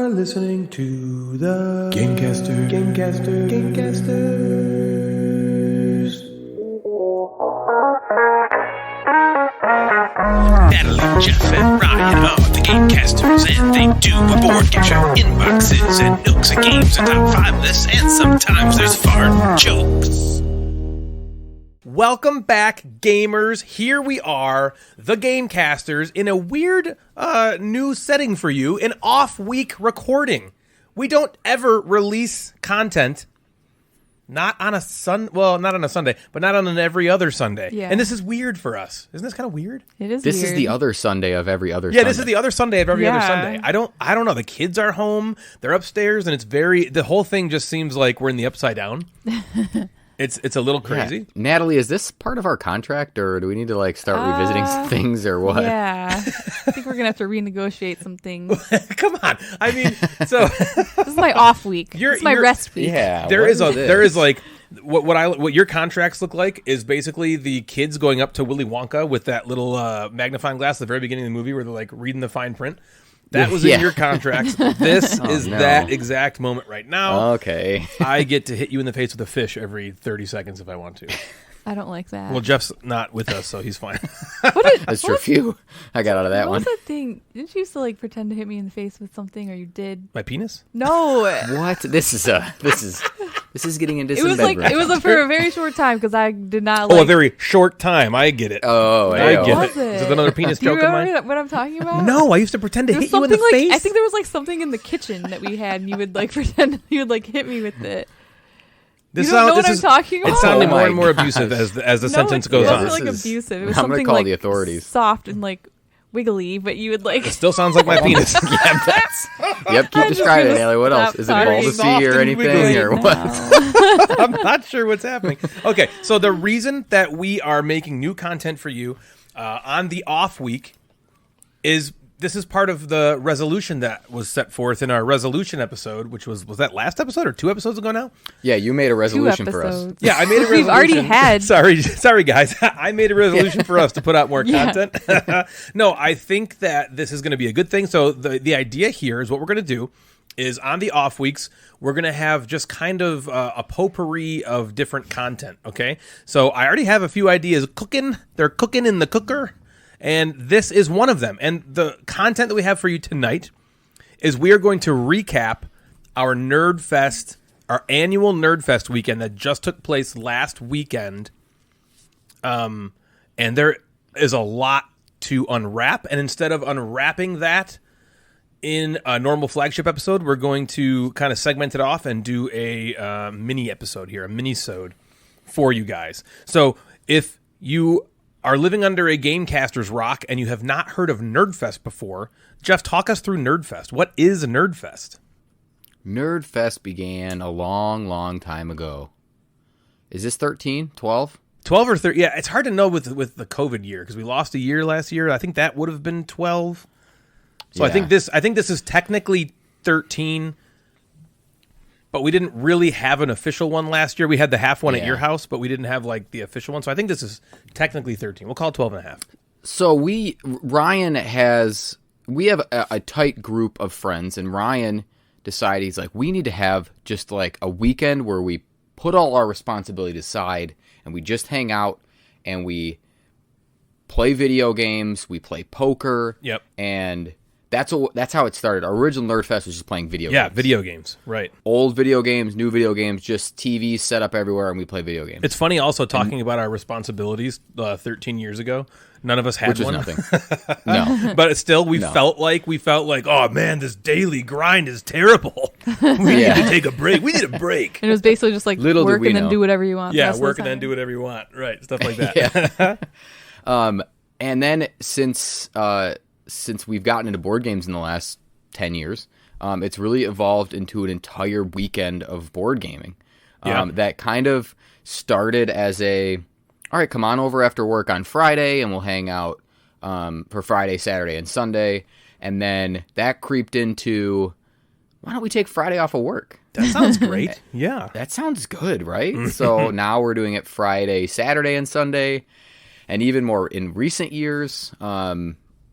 are listening to the Gamecasters. Natalie, Jeff, and Ryan are the Gamecasters, and they do a board game show, inboxes, and nooks and games, and top 5 lists, and sometimes there's fart jokes. Welcome back, gamers. Here we are, the Gamecasters, in a weird new setting for you, an off-week recording. We don't ever release content, not on a Sunday, but not on an every other Sunday. Yeah. And this is weird for us. Isn't this kind of weird? It is This weird. is the other Sunday of every other Yeah, Sunday. this is the other Sunday of every other Yeah. Sunday. I don't know. The kids are home. They're upstairs, and the whole thing just seems like we're in the upside down. It's a little crazy. Yeah. Natalie, is this part of our contract, or do we need to start revisiting some things, or what? Yeah. I think we're going to have to renegotiate some things. Come on. I mean, so This is my off week. This is my rest week. Yeah. there what is this? like what your contracts look like is basically the kids going up to Willy Wonka with that little magnifying glass at the very beginning of the movie where they're like reading the fine print. That was in Yeah. your contracts. This is no. that exact moment right now. Okay. I get to hit you in the face with a fish every 30 seconds if I want to. I don't like that. Well, Jeff's not with us, so he's fine. That's true. Phew. I got out of that what one. was that thing? Didn't you used to pretend to hit me in the face with something, or you did? My penis? No. What? This is getting into It some was bedroom. for a very short time because I did not Oh, a very short time. I get it. Oh, I yeah. get Was it. it? Is it another penis Do you joke of remember mine? what I'm talking about? No, I used to pretend to There was hit you in the something face. I think there was something in the kitchen that we had, and you would pretend you would hit me with it. This You don't know sound- what this I'm is- talking about? It sounded Oh more my and more gosh. abusive as the No, sentence it goes on. wasn't This is- abusive. It was I'm gonna something call the authorities. soft and wiggly, but you would It still sounds like my penis. Yep, keep I'm just describing it, gonna Natalie. What else? stop Is it talking. Baldicy Soft or and anything, wiggly. or what? I'm not sure what's happening. Okay, so the reason that we are making new content for you on the off week is this is part of the resolution that was set forth in our resolution episode, which was that last episode or 2 episodes ago now? Yeah, you made a 2 resolution for us. episodes. Yeah, I made a resolution. We've already had. Sorry, guys. I made a resolution for us to put out more Yeah. content. No, I think that this is going to be a good thing. So the idea here is what we're going to do is on the off weeks, we're going to have just kind of a potpourri of different content, okay? So I already have a few ideas cooking. They're cooking in the cooker, and this is one of them. And the content that we have for you tonight is we are going to recap our Nerdfest, our annual Nerdfest weekend that just took place last weekend. And there is a lot to unwrap. And instead of unwrapping that in a normal flagship episode, we're going to kind of segment it off and do a mini episode here, a mini-sode for you guys. So if you are living under a Gamecasters rock and you have not heard of Nerdfest before, Jeff, talk us through Nerdfest. What is Nerdfest? Nerdfest began a long, long time ago. Is this 13? 12? 12 or 13. Yeah, it's hard to know with the COVID year because we lost a year last year. I think that would have been 12. So Yeah. I think this is technically 13, but we didn't really have an official one last year. We had the half one at Yeah. your house, but we didn't have the official one. So I think this is technically 13. We'll call it 12 and a half. So we have a tight group of friends, and Ryan decided he's like, we need to have just a weekend where we put all our responsibilities aside and we just hang out and we play video games, we play poker. Yep. And that's how it started. Our original Nerdfest was just playing video games. Yeah, video games. Right. Old video games, new video games, just TVs set up everywhere, and we play video games. It's funny also talking about our responsibilities 13 years ago. None of us had Which was one. nothing. No. But still, we No. felt like, oh man, this daily grind is terrible. We need to take a break. We need a break. And it was basically just Little did work we and then know. do whatever you want. the Yeah, rest of work the and then time. do whatever you want. Right, stuff like that. Yeah. And then since we've gotten into board games in the last 10 years, it's really evolved into an entire weekend of board gaming. Yeah. That kind of started as all right, come on over after work on Friday and we'll hang out for Friday, Saturday, and Sunday. And then that creeped into, why don't we take Friday off of work? That sounds great. Yeah. That sounds good, right? So now we're doing it Friday, Saturday, and Sunday. And even more in recent years,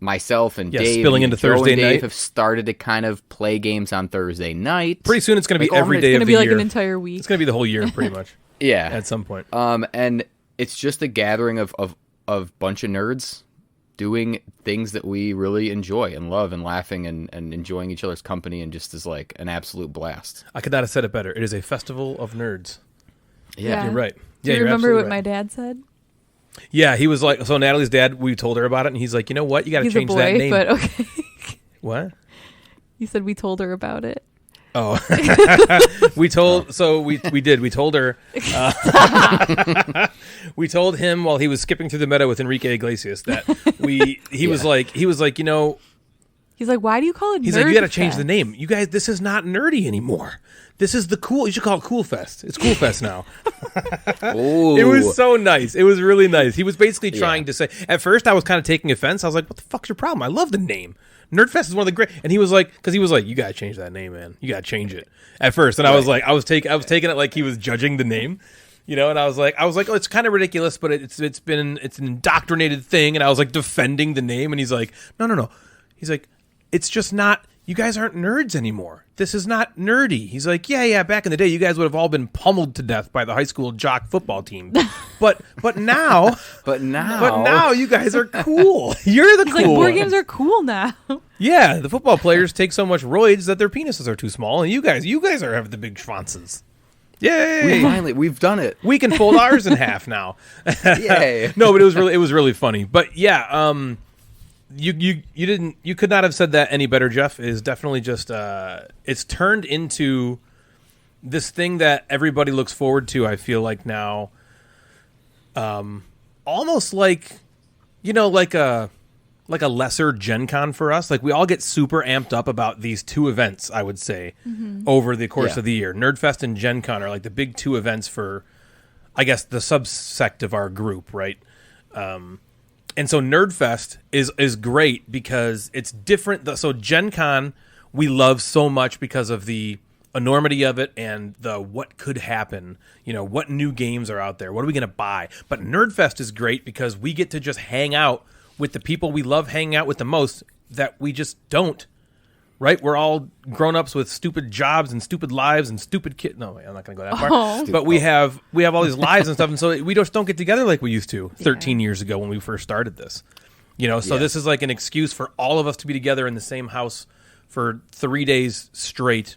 myself and Yeah, Dave, spilling into Joe and Thursday Dave night. have started to kind of play games on Thursday night. Pretty soon it's going to be Like, every it's day It's of gonna the be like year. an entire week. It's going to be the whole year, pretty much. Yeah. At some point. And it's just a gathering of bunch of nerds doing things that we really enjoy and love and laughing and enjoying each other's company and just is like an absolute blast. I could not have said it better. It is a festival of nerds. Yeah. You're right. Do Yeah, you you're remember absolutely what right. my dad said? Yeah, he was like, so Natalie's dad, we told her about it, and he's like, you know what? You got to He's a change boy, that name. but okay. What? He said we told her about it. Oh, we told. So we did. We told her. We told him while he was skipping through the meadow with Enrique Iglesias that he was like, you know, He's like, why do you call it he's like, you got to Nerdfest? change the name. You guys, this is not nerdy anymore. This is the cool. You should call it Cool Fest. It's Cool Fest now. Ooh. It was so nice. It was really nice. He was basically trying to say. At first, I was kind of taking offense. I was like, "What the fuck's your problem? I love the name. Nerdfest is one of the great." And he was like, "You gotta change that name, man. You gotta change it." At first, and I was like, I was taking it like he was judging the name, you know. And I was like, oh, it's kind of ridiculous, but it's an indoctrinated thing. And I was like defending the name, and he's like, no. He's like, it's just not. You guys aren't nerds anymore. This is not nerdy. He's like, yeah. Back in the day, you guys would have all been pummeled to death by the high school jock football team. But now, But now, you guys are cool. You're the He's cool like, board ones. games are cool now. Yeah, the football players take so much roids that their penises are too small, and you guys have the big schwanzes. Yay! we've done it. We can fold ours in half now. Yay. No, but it was really funny. But yeah, you could not have said that any better, Jeff. It is definitely just it's turned into this thing that everybody looks forward to. I feel like now, almost like, you know, like a lesser GenCon for us. Like we all get super amped up about these two events, I would say, over the course of the year. Nerdfest and GenCon are like the big two events for, I guess, the subsect of our group, right? And so Nerdfest is great because it's different. So GenCon we love so much because of the enormity of it and the what could happen. You know, what new games are out there? What are we going to buy? But Nerdfest is great because we get to just hang out with the people we love hanging out with the most that we just don't. Right? We're all grown-ups with stupid jobs and stupid lives and stupid kids. No, wait, I'm not going to go that far. Oh. But we have all these lives and stuff, and so we just don't get together like we used to 13 years ago when we first started this. You know, so this is like an excuse for all of us to be together in the same house for 3 days straight.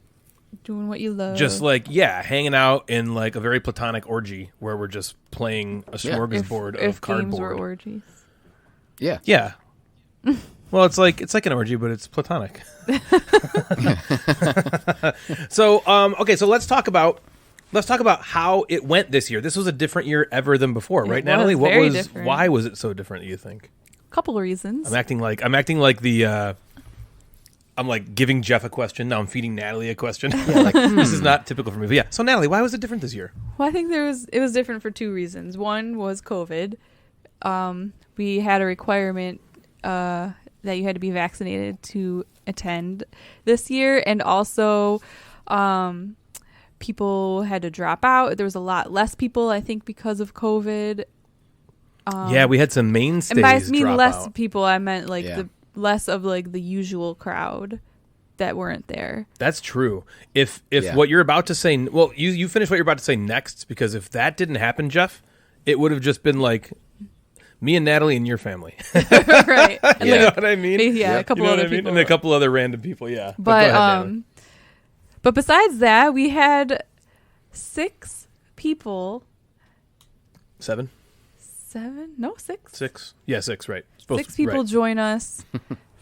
Doing what you love. Just like, hanging out in like a very platonic orgy where we're just playing a smorgasbord if of games were cardboard. orgies. Yeah. Yeah. Well, it's like an orgy, but it's platonic. So, okay, so let's talk about how it went this year. This was a different year ever than before, right, was Natalie? very different. Why was it so different, do you think? A couple of reasons. I'm acting like the I'm like giving Jeff a question. Now I'm feeding Natalie a question. This is not typical for me. But yeah. So Natalie, why was it different this year? Well, I think it was different for two reasons. One was COVID. We had a requirement that you had to be vaccinated to attend this year, and also people had to drop out. There was a lot less people, I think, because of COVID. We had some mainstays And by I mean drop less out. people, I meant like the less of like the usual crowd that weren't there. That's true. If what you're about to say, well, you finish what you're about to say next, because if that didn't happen, Jeff, it would have just been like me and Natalie and your family. Right. And You know what I mean? Yeah, a couple you know other what I mean? people. And a couple other random people, yeah. But go ahead, Natalie. but besides that, we had 6 people. 7? 7? No, 6. 6? Yeah, 6, right. Supposed 6 people right. join us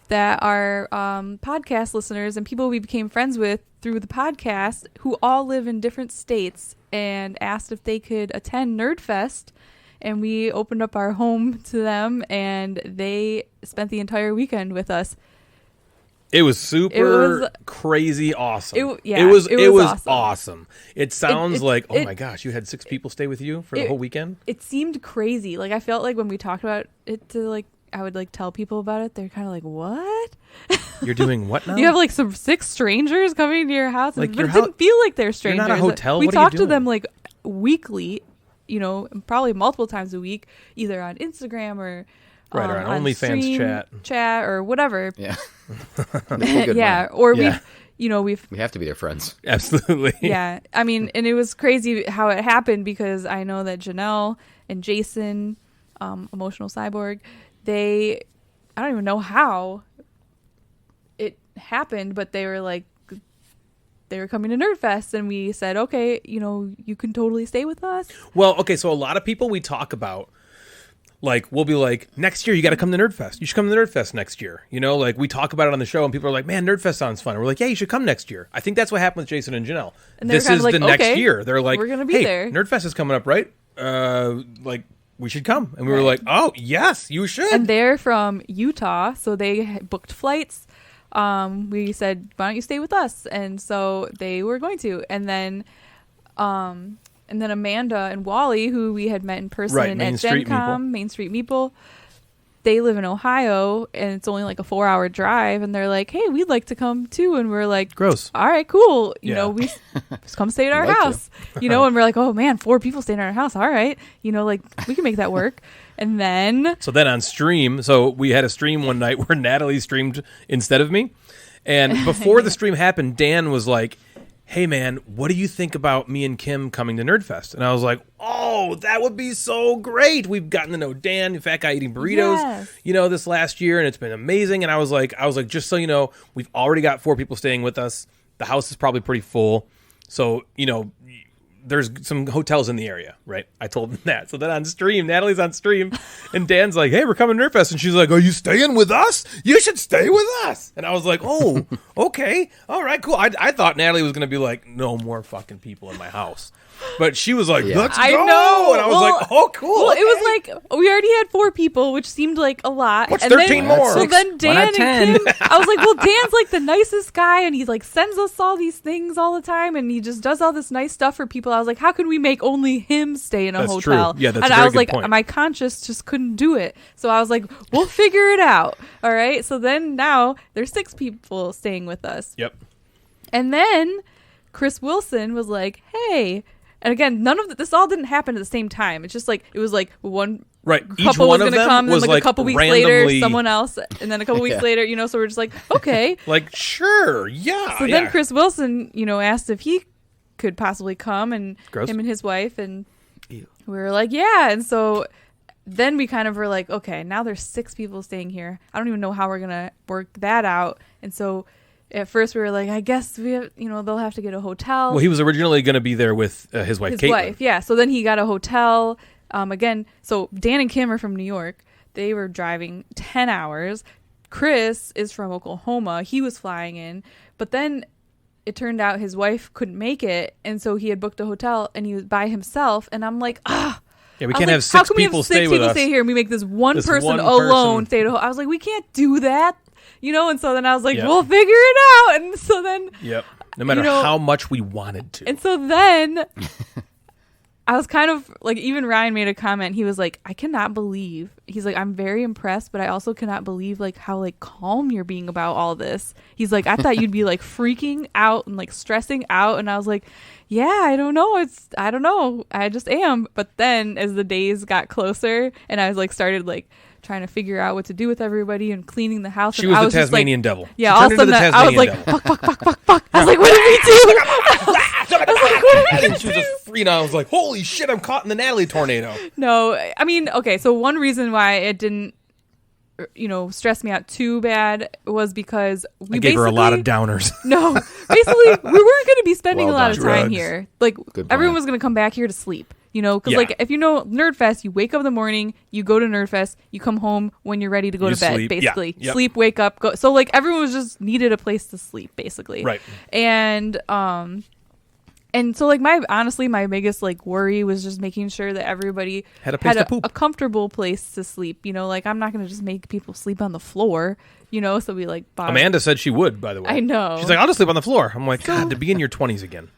that are podcast listeners and people we became friends with through the podcast who all live in different states and asked if they could attend Nerdfest. And we opened up our home to them, and they spent the entire weekend with us. It was super crazy awesome. It was awesome. It sounds like, oh my gosh, you had 6 people stay with you for the whole weekend? It seemed crazy. Like, I felt like when we talked about it to, like, I would, like, tell people about it. They're kind of like, what? You're doing what now? You have, like, some 6 strangers coming to your house? Like, but it didn't feel like they're strangers. You're not a hotel? We What are you talked to them, doing? like, weekly, you know, probably multiple times a week, either on Instagram or Right, or on OnlyFans stream, chat or whatever. Yeah. Yeah, or we've We have to be their friends. Absolutely. Yeah, I mean, and it was crazy how it happened because I know that Janelle and Jason, Emotional Cyborg, I don't even know how it happened, but they were like, they were coming to Nerdfest, and we said, okay, you can totally stay with us. Well, okay, so a lot of people we talk about, like, we'll be like, next year you got to come to Nerdfest. You should come to Nerdfest next year. Like, we talk about it on the show, and people are like, man, Nerdfest sounds fun. And we're like, yeah, you should come next year. I think that's what happened with Jason and Janelle. And this is like, the next okay, year. They're like, we're gonna be hey, there. Nerdfest is coming up, right? We should come. And we were like, oh, yes, you should. And they're from Utah, so they booked flights. We said, why don't you stay with us? And so they were going to. And then Amanda and Wally, who we had met in person at GenCon, Main Street Meeple, they live in Ohio, and it's only like a 4-hour drive. And they're like, hey, we'd like to come too. And we're like, gross. All right, cool. We just come stay at our house. And we're like, oh man, 4 people staying at our house. All right. Like, we can make that work. And then on stream, so we had a stream one night where Natalie streamed instead of me. And before the stream happened, Dan was like, hey man, what do you think about me and Kim coming to Nerdfest? And I was like, oh, that would be so great. We've gotten to know Dan, Fat Guy Eating Burritos, this last year, and it's been amazing. And I was like, just so you know, we've already got 4 people staying with us. The house is probably pretty full. So, there's some hotels in the area, right? I told them that. So then on stream, Natalie's on stream, and Dan's like, hey, we're coming to Nerdfest. And she's like, are you staying with us? You should stay with us. And I was like, oh, okay. All right, cool. I thought Natalie was going to be like, no more fucking people in my house. But she was like, let's go. I know. And I was like, oh, cool. Well, okay. It was like, we already had 4 people, which seemed like a lot. What's and 13 more? So then Dan and Kim, I was like, well, Dan's like the nicest guy, and he like sends us all these things all the time, and he just does all this nice stuff for people. I was like, how can we make only him stay in a hotel? True. Yeah, that's and a very I was good like, point. my conscience just couldn't do it. So I was like, we'll figure it out. All right. So then now there's 6 people staying with us. Yep. And then Chris Wilson was like, hey. And again, this all didn't happen at the same time. It's just like, it was like one couple was going to come, and then like a couple weeks later, someone else, and then a couple weeks later, so we're just like, okay. Like, sure, yeah. So then Chris Wilson, asked if he could possibly come, and him and his wife, and we were like, yeah. And so then we kind of were like, okay, now there's 6 people staying here. I don't even know how we're going to work that out. And so at first we were like, I guess we have, they'll have to get a hotel. Well, he was originally going to be there with his wife, Caitlin. Yeah. So then he got a hotel. Again, so Dan and Kim are from New York. They were driving 10 hours. Chris is from Oklahoma. He was flying in. But then it turned out his wife couldn't make it. And so he had booked a hotel, and he was by himself. And I'm like, yeah, we can't have 6 people stay with us. Stay here, and we make this one person alone stay at a hotel. I was like, we can't do that. And so then I was like, we'll figure it out. And so then, no matter how much we wanted to. And so then I was kind of like, even Ryan made a comment. He was like, I cannot believe. He's like, I'm very impressed, but I also cannot believe like how like calm you're being about all this. He's like, I thought you'd be like freaking out and like stressing out. And I was like, yeah, I don't know. I don't know. I just am. But then as the days got closer, and I was like, started like trying to figure out what to do with everybody and cleaning the house. She was the Tasmanian devil. Yeah, all of a sudden I was like, fuck. I was like, what did we do? I was like, what did we do? She was just, I was like, holy shit, I'm caught in the Natalie tornado. No, I mean, okay, so one reason why it didn't, stress me out too bad was because we gave her a lot of downers. No, basically, we weren't going to be spending a lot of time here. Like, Good everyone plan. was going to come back here to sleep. Because like if Nerdfest, you wake up in the morning, you go to Nerdfest, you come home when you're ready to go to bed, sleep. basically. Yeah. Yep. Sleep, wake up, go. So like everyone was just needed a place to sleep, basically. Right. And so like my biggest like worry was just making sure that everybody had a place to poop. A comfortable place to sleep. Like I'm not going to just make people sleep on the floor. So we like bought. Amanda said she would, by the way. I know. She's like, I'll just sleep on the floor. I'm like, God, to be in your 20s again.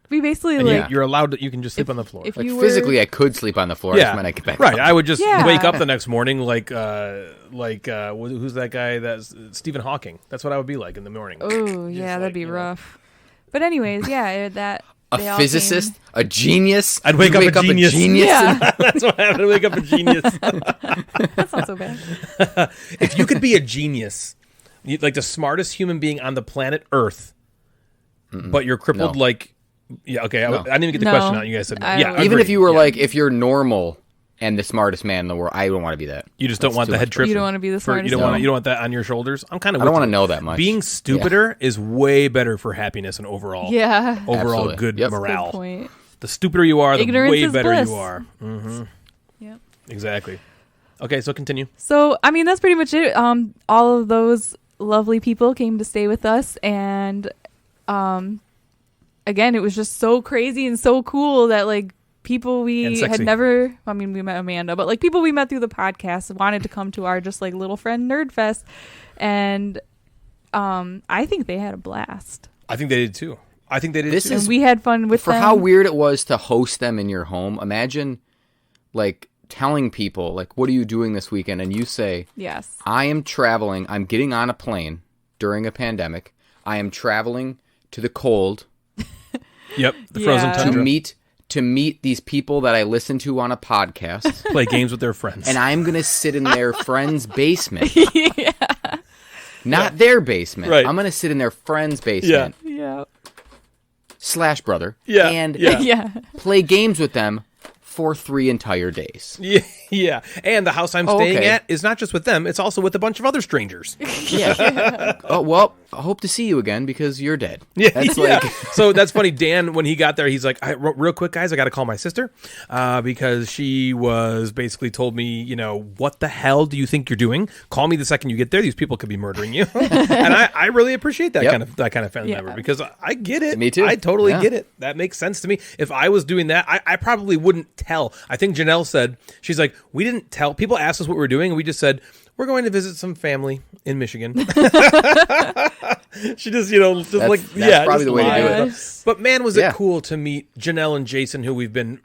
We basically and like you're allowed to. You can just sleep on the floor. If Like you physically, I could sleep on the floor. Yeah, when I get back right. home. I would just wake up the next morning like who's that guy? That's Stephen Hawking. That's what I would be like in the morning. Oh yeah, that'd be rough. But anyways, that A They all physicist, came. a genius. I'd wake up a genius. Yeah. That's what happened. To wake up a genius. That's not so bad. If you could be a genius, like the smartest human being on the planet Earth, but you're crippled No. like, yeah, okay. I didn't even get the No. question out. You guys said no. I Yeah, don't- Even agreed. if you were Yeah. like, if you're normal and the smartest man in the world, I don't want to be that. You just don't want too the much head trip. You don't want to be the You smartest. don't No. want. You don't want that on your shoulders. I'm kind of. I don't want to know that much. Being stupider is way better for happiness and overall. Yeah. Overall Absolutely. good Yep. morale. Good point. The stupider you are, the Ignorance way is better bliss. you are. Yep. Exactly. Okay, so continue. So, I mean, that's pretty much it. All of those lovely people came to stay with us, and again, it was just so crazy and so cool that like people And we sexy. had never. I mean, we met Amanda, but like people we met through the podcast wanted to come to our just like little friend Nerdfest, and I think they had a blast, I think they did too. I think they did This too. is- and we had fun with For them. how weird it was to host them in your home. Imagine, like, telling people, like, what are you doing this weekend? And you say, Yes. I am traveling. I'm getting on a plane during a pandemic. I am traveling to the cold Yep, the frozen Yeah. to tundra. meet these people that I listen to on a podcast. Play games with their friends. And I'm going to sit in their friend's basement. Not their basement. Right. I'm going to sit in their friend's basement Yeah. / brother. Yeah, And yeah. Yeah. play games with them for 3 entire days. Yeah, yeah. And the house I'm staying okay. at is not just with them; it's also with a bunch of other strangers. Yeah. Oh, well, I hope to see you again because you're dead. Yeah, That's yeah. like, So that's funny. Dan, when he got there, he's like, real quick, guys, I got to call my sister because she was basically told me, what the hell do you think you're doing? Call me the second you get there. These people could be murdering you. And I really appreciate that Yep. kind of family Yeah. member because I get it. Me too. I totally Yeah. get it. That makes sense to me. If I was doing that, I probably wouldn't tell. I think Janelle said, she's like, we didn't tell. People asked us what we were doing, and we just said, we're going to visit some family in Michigan. She just, that's like, probably just the way to do lied. it. Yes. But man, was Yeah. it cool to meet Janelle and Jason, who we've been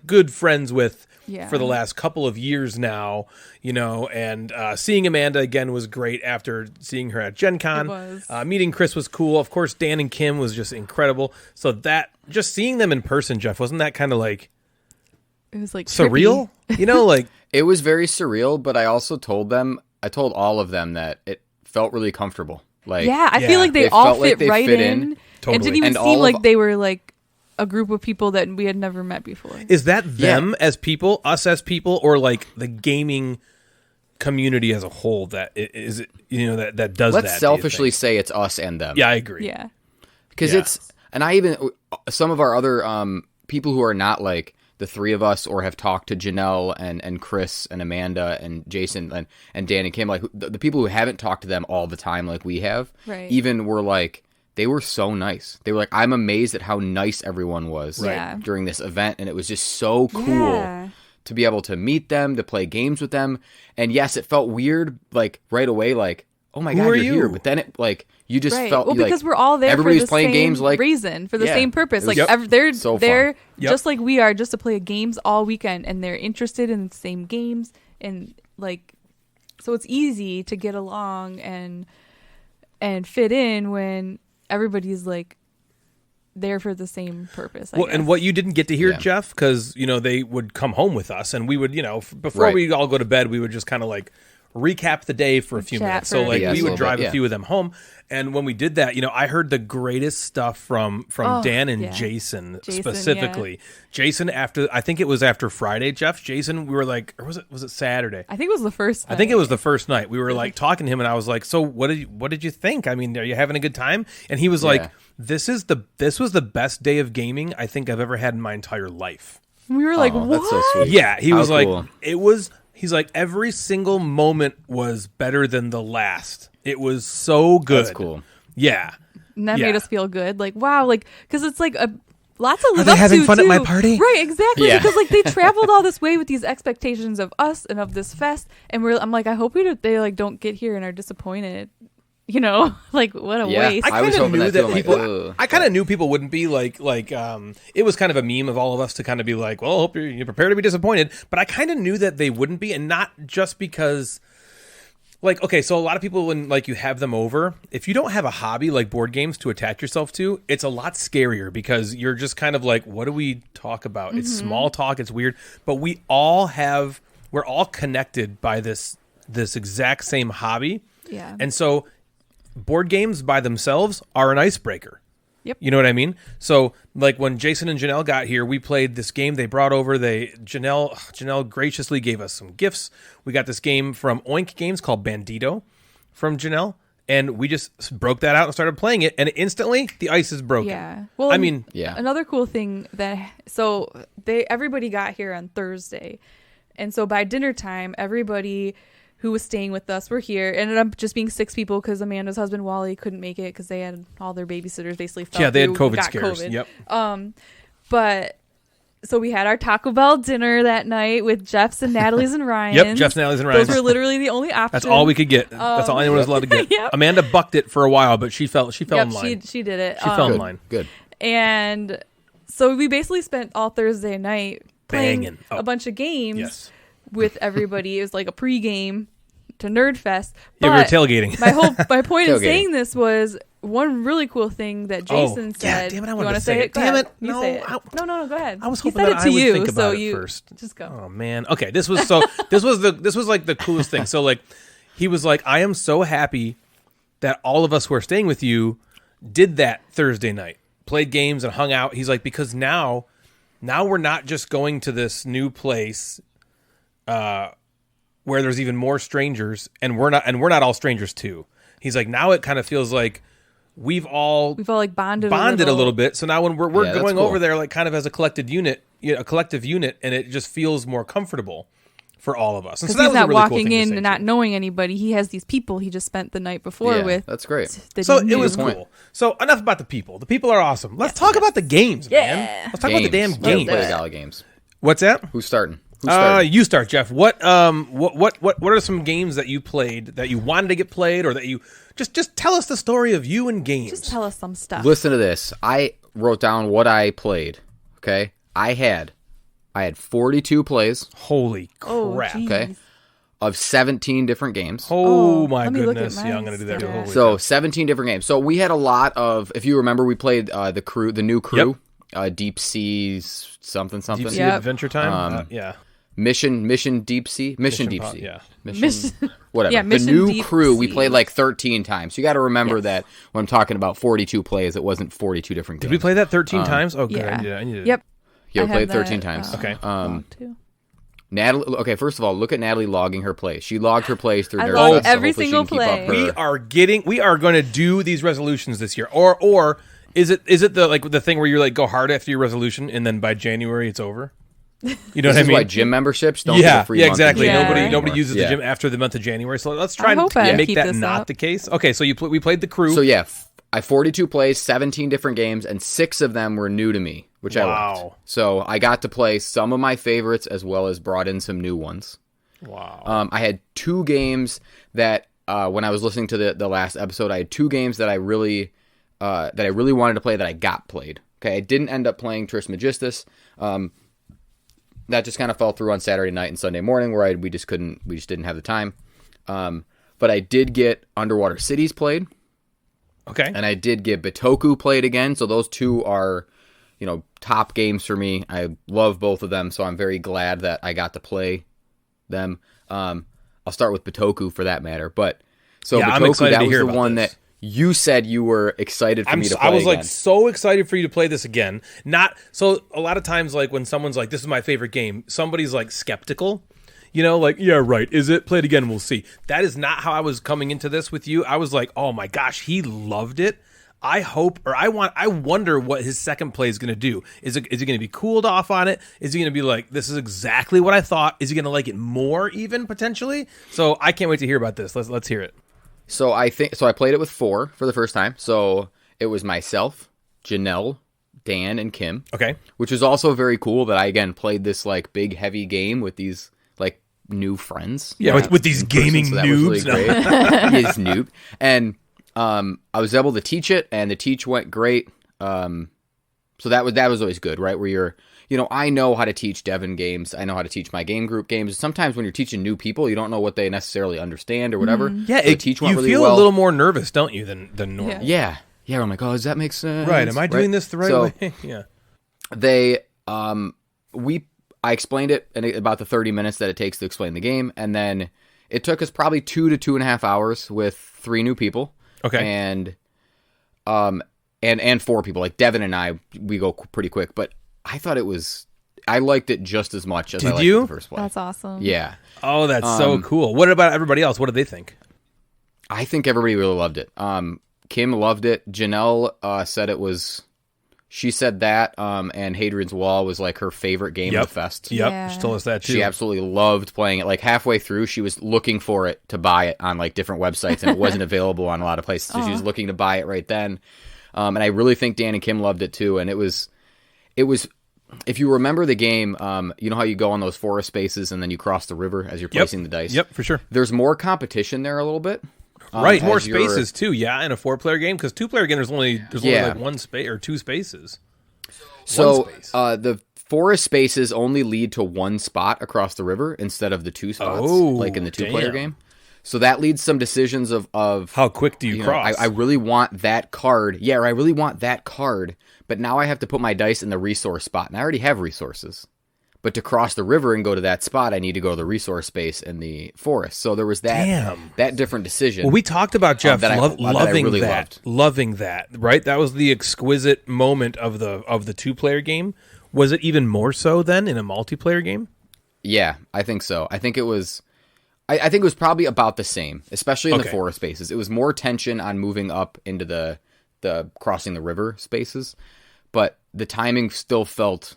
good friends with Yeah. for the last couple of years now, and seeing Amanda again was great after seeing her at GenCon. It was. Meeting Chris was cool. Of course, Dan and Kim was just incredible. So that, just seeing them in person, Jeff, wasn't that kind of like It was like surreal? trippy. Like, it was very surreal, but I also told all of them that it felt really comfortable. Like, Yeah, I Yeah. feel like they They all felt like fit they right fit in. in. It Totally. didn't even And seem all like of- they were like a group of people that we had never met before. is that them as people, us as people, or like the gaming community as a whole that is it, that does that? let's do you selfishly think? say it's us and them. Yeah, I agree. Yeah. Because Yeah. it's, and I even, some of our other people who are not like the three of us or have talked to Janelle and Chris and Amanda and Jason and Dan and Kim, like the people who haven't talked to them all the time like we have, Right. even were like, they were so nice. They were like, I'm amazed at how nice everyone was Right. during this event. And it was just so cool Yeah. to be able to meet them, to play games with them. And yes, it felt weird, like right away, like, oh my Who God, are you're you? here. But then it, like, you just Right. felt Well, like, because we're all there everybody's for the playing same games like reason, for the Yeah. same purpose. It was Like they're so fun. they're Yep. just like we are, just to play games all weekend, and they're interested in the same games, and like, so it's easy to get along and fit in when everybody's like there for the same purpose. I Well, and guess. what you didn't get to hear, Yeah. Jeff, because they would come home with us, and we would, before Right. we all go to bed, we would just kind of like recap the day for a few Chat minutes. So for- like Yeah, we a would little drive bit, a yeah. few of them home, and when we did that, I heard the greatest stuff from Oh, Dan and yeah. Jason Jason, specifically. Jason, I think it was after Friday, Jeff. Jason, we were like, or was it Saturday? I think it was the first. I think night. it was the first night. We were like talking to him, and I was like, "So what did you think? I mean, are you having a good time?" And he was like, Yeah. "This was the best day of gaming I think I've ever had in my entire life." We were like, Oh, what? that's so sweet. Yeah, he How was like, cool. it was. He's like, every single moment was better than the last. It was so good. That's cool. Yeah. And that Yeah. made us feel good. Like, wow, like, because it's like a lots to live they up having to, fun at too. my party? Right, exactly. Yeah. Because like they traveled all this way with these expectations of us and of this fest, and I'm like, I hope they like don't get here and are disappointed. Like what a Yeah. waste. I I was kind of hoping knew that that too. I'm like, people. ugh. I kind of knew people wouldn't be like. It was kind of a meme of all of us to kind of be like, well, I hope you're prepared to be disappointed. But I kind of knew that they wouldn't be, and not just because like, okay, so a lot of people, when like you have them over, if you don't have a hobby like board games to attach yourself to, it's a lot scarier because you're just kind of like, what do we talk about? It's small talk, it's weird, but we're all connected by this exact same hobby. Yeah. And so board games by themselves are an icebreaker. Yep. You know what I mean? So like when Jason and Janelle got here, we played this game they brought over. Janelle graciously gave us some gifts. We got this game from Oink Games called Bandito from Janelle, and we just broke that out and started playing it, and instantly the ice is broken. Yeah. Well, I mean, another cool thing everybody got here on Thursday. And so by dinner time, everybody who was staying with us were here. It ended up just being 6 people because Amanda's husband Wally couldn't make it because they had all their babysitters basically fell yeah, they had through, COVID got scares. COVID. Yep. But so we had our Taco Bell dinner that night with Jeff's and Natalie's and Ryan's. Yep, Jeff's, Natalie's, and Ryan's. Those were literally the only options. That's all we could get. That's all anyone was allowed to get. Yep. Amanda bucked it for a while, but she fell in line. She did it. She fell in line. Good. And so we basically spent all Thursday night playing Banging. a bunch of games Yes. with everybody. It was like a pregame to Nerdfest. Yeah, we were But tailgating. my point in Tailgating. saying this was one really cool thing that Jason said. damn it, I you wanted want to say it? it. Go Damn ahead. it. You No, say it. I- No, go ahead. I was he hoping said that it to I would you, think so about it you first. just go. Oh man. Okay, this was like the coolest thing. So like he was like, I am so happy that all of us who are staying with you did that Thursday night. Played games and hung out. He's like, because now we're not just going to this new place where there's even more strangers, and we're not all strangers too. He's like, now it kind of feels like we've all like bonded a little bit. So now when we're Yeah, that's going cool. over there, like kind of as a collective unit, and it just feels more comfortable for all of us. And Because so that he's was a not really cool walking thing to in say, and too. not knowing anybody. He has these people he just spent the night before Yeah, with. that's great. that So he it knew. was Good point. cool. So enough about the people. The people are awesome. Let's talk about the games, man. Let's talk about the damn Let's games. play the Gala games. What's that? Who's starting? Who's starting? You start, Jeff. What are some games that you played that you wanted to get played, or that you just tell us the story of you and games? Just tell us some stuff. Listen to this. I wrote down what I played. Okay, I had 42 plays Holy Oh, crap! geez. Okay. of 17 different games. Oh my let me look at goodness! mine Yeah, I'm gonna do that. instead. Holy So crap. 17 different games. So we had a lot of. If you remember, we played the new crew, Deep Sea something. Deep Sea Yep. Adventure Time. Yeah. Mission Deep Sea, Mission Deep Pod- Sea, yeah. Mission whatever. Yeah, the Mission new Deep crew we Sea. played like 13 times. So you got to remember Yes. that when I'm talking about 42 plays, it wasn't 42 different games. Did we play that 13 times? Oh, good. Yeah. I need to. Yep. Yeah, we I played have 13 that, times. Okay. logged too. Natalie. Okay, first of all, look at Natalie logging her plays. She logged her plays through I Nerdfest, log so every hopefully she single can keep up play. her- We are going to do these resolutions this year, or is it the thing where you like go hard after your resolution and then by January it's over? You know This what I is mean? why gym memberships don't get a free month in exactly. January Nobody anymore. uses Yeah. the gym after the month of January. So let's try I hope I and make keep that this not up. the case. Okay, so we played the crew. So yeah, I 42 plays, 17 different games, and 6 of them were new to me, which I Wow. liked. So I got to play some of my favorites as well as brought in some new ones. Wow. I had 2 games that when I was listening to the last episode, I had 2 games that I really wanted to play that I got played. Okay, I didn't end up playing Trismegistus. That just kind of fell through on Saturday night and Sunday morning, where we just didn't have the time. But I did get Underwater Cities played. Okay. And I did get Bitoku played again, so those 2 are, top games for me. I love both of them, so I'm very glad that I got to play them. I'll start with Bitoku for that matter. But so Yeah, I'm Bitoku, excited that to was hear the about one this. that you said you were excited for me to play I was again. like so excited for you to play this again. Not so a lot of times like when someone's like, "This is my favorite game," somebody's like skeptical. Like, yeah, right. Is it? Play it again. We'll see. That is not how I was coming into this with you. I was like, oh my gosh, he loved it. I wonder what his second play is going to do. Is he going to be cooled off on it? Is he going to be like, this is exactly what I thought? Is he going to like it more even potentially? So I can't wait to hear about this. Let's hear it. So I played it with 4 for the first time. So it was myself, Janelle, Dan, and Kim. Okay. Which was also very cool that I again played this like big heavy game with these like new friends. Yeah, with these in person, gaming so that was really noobs. great. Yes, noob. And I was able to teach it, and the teach went great. So that was always good, right? Where I know how to teach Devin games. I know how to teach my game group games. Sometimes when you're teaching new people, you don't know what they necessarily understand or whatever. Yeah, so teach one you really feel well. a little more nervous, don't you, than normal? Yeah. I'm like, oh, does that make sense? Right. Am I doing this the right way? Yeah. They, I explained it in about the 30 minutes that it takes to explain the game, and then it took us probably 2 to 2.5 hours with 3 new people. Okay. And 4 people. Like Devin and I, we go pretty quick, but I thought I liked it just as much as I liked the first play. That's awesome. Yeah. Oh, that's so cool. What about everybody else? What did they think? I think everybody really loved it. Kim loved it. Janelle said it was. She said that, and Hadrian's Wall was like her favorite game of the fest. Yep, Yeah. she told us that too. She absolutely loved playing it. Like halfway through, she was looking for it to buy it on like different websites, and it wasn't available on a lot of places. So she was looking to buy it right then. And I really think Dan and Kim loved it too. And it was. If you remember the game, you know how you go on those forest spaces and then you cross the river as you're placing the dice. Yep, for sure. There's more competition there a little bit. Right, more as you're- spaces too. Yeah, in a 4-player game, because 2-player game there's only like one space or 2 spaces. So One space. the forest spaces only lead to one spot across the river instead of the 2 spots, Oh, like in the 2-player damn. game. So that leads some decisions of How quick do you know, cross? I really want that card. Yeah, or I really want that card, but now I have to put my dice in the resource spot, and I already have resources. But to cross the river and go to that spot, I need to go to the resource space in the forest. So there was that different decision. Well, we talked about Jeff that I loving really that, loved. loving that. Right, that was the exquisite moment of the 2-player game. Was it even more so then in a multiplayer game? Yeah, I think so. I think it was. I think it was probably about the same, especially in the forest spaces. It was more tension on moving up into the crossing the river spaces, but the timing still felt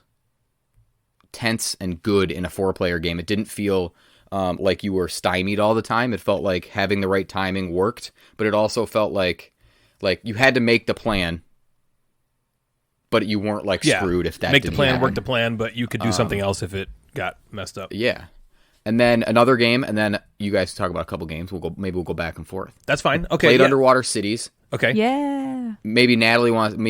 tense and good in a 4-player game. It didn't feel like you were stymied all the time. It felt like having the right timing worked, but it also felt like you had to make the plan, but you weren't like screwed if that make the didn't plan, happen. work the plan, but you could do something else if it got messed up. Yeah. And then another game, and then you guys talk about a couple games. Maybe we'll go back and forth. That's fine. Okay, Played Underwater Cities. Okay. Yeah. Maybe me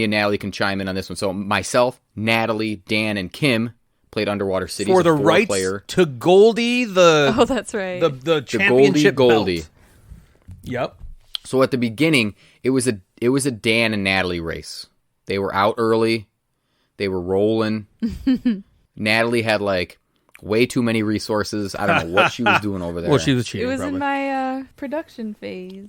and Natalie can chime in on this one. So myself, Natalie, Dan, and Kim played Underwater Cities For the a rights 4-player. to Goldie, Oh, that's right. the championship Goldie. belt. Yep. So at the beginning, it was a Dan and Natalie race. They were out early. They were rolling. Natalie had like way too many resources. I don't know what she was doing over there. Well, she was it cheating. was probably. in my production phase.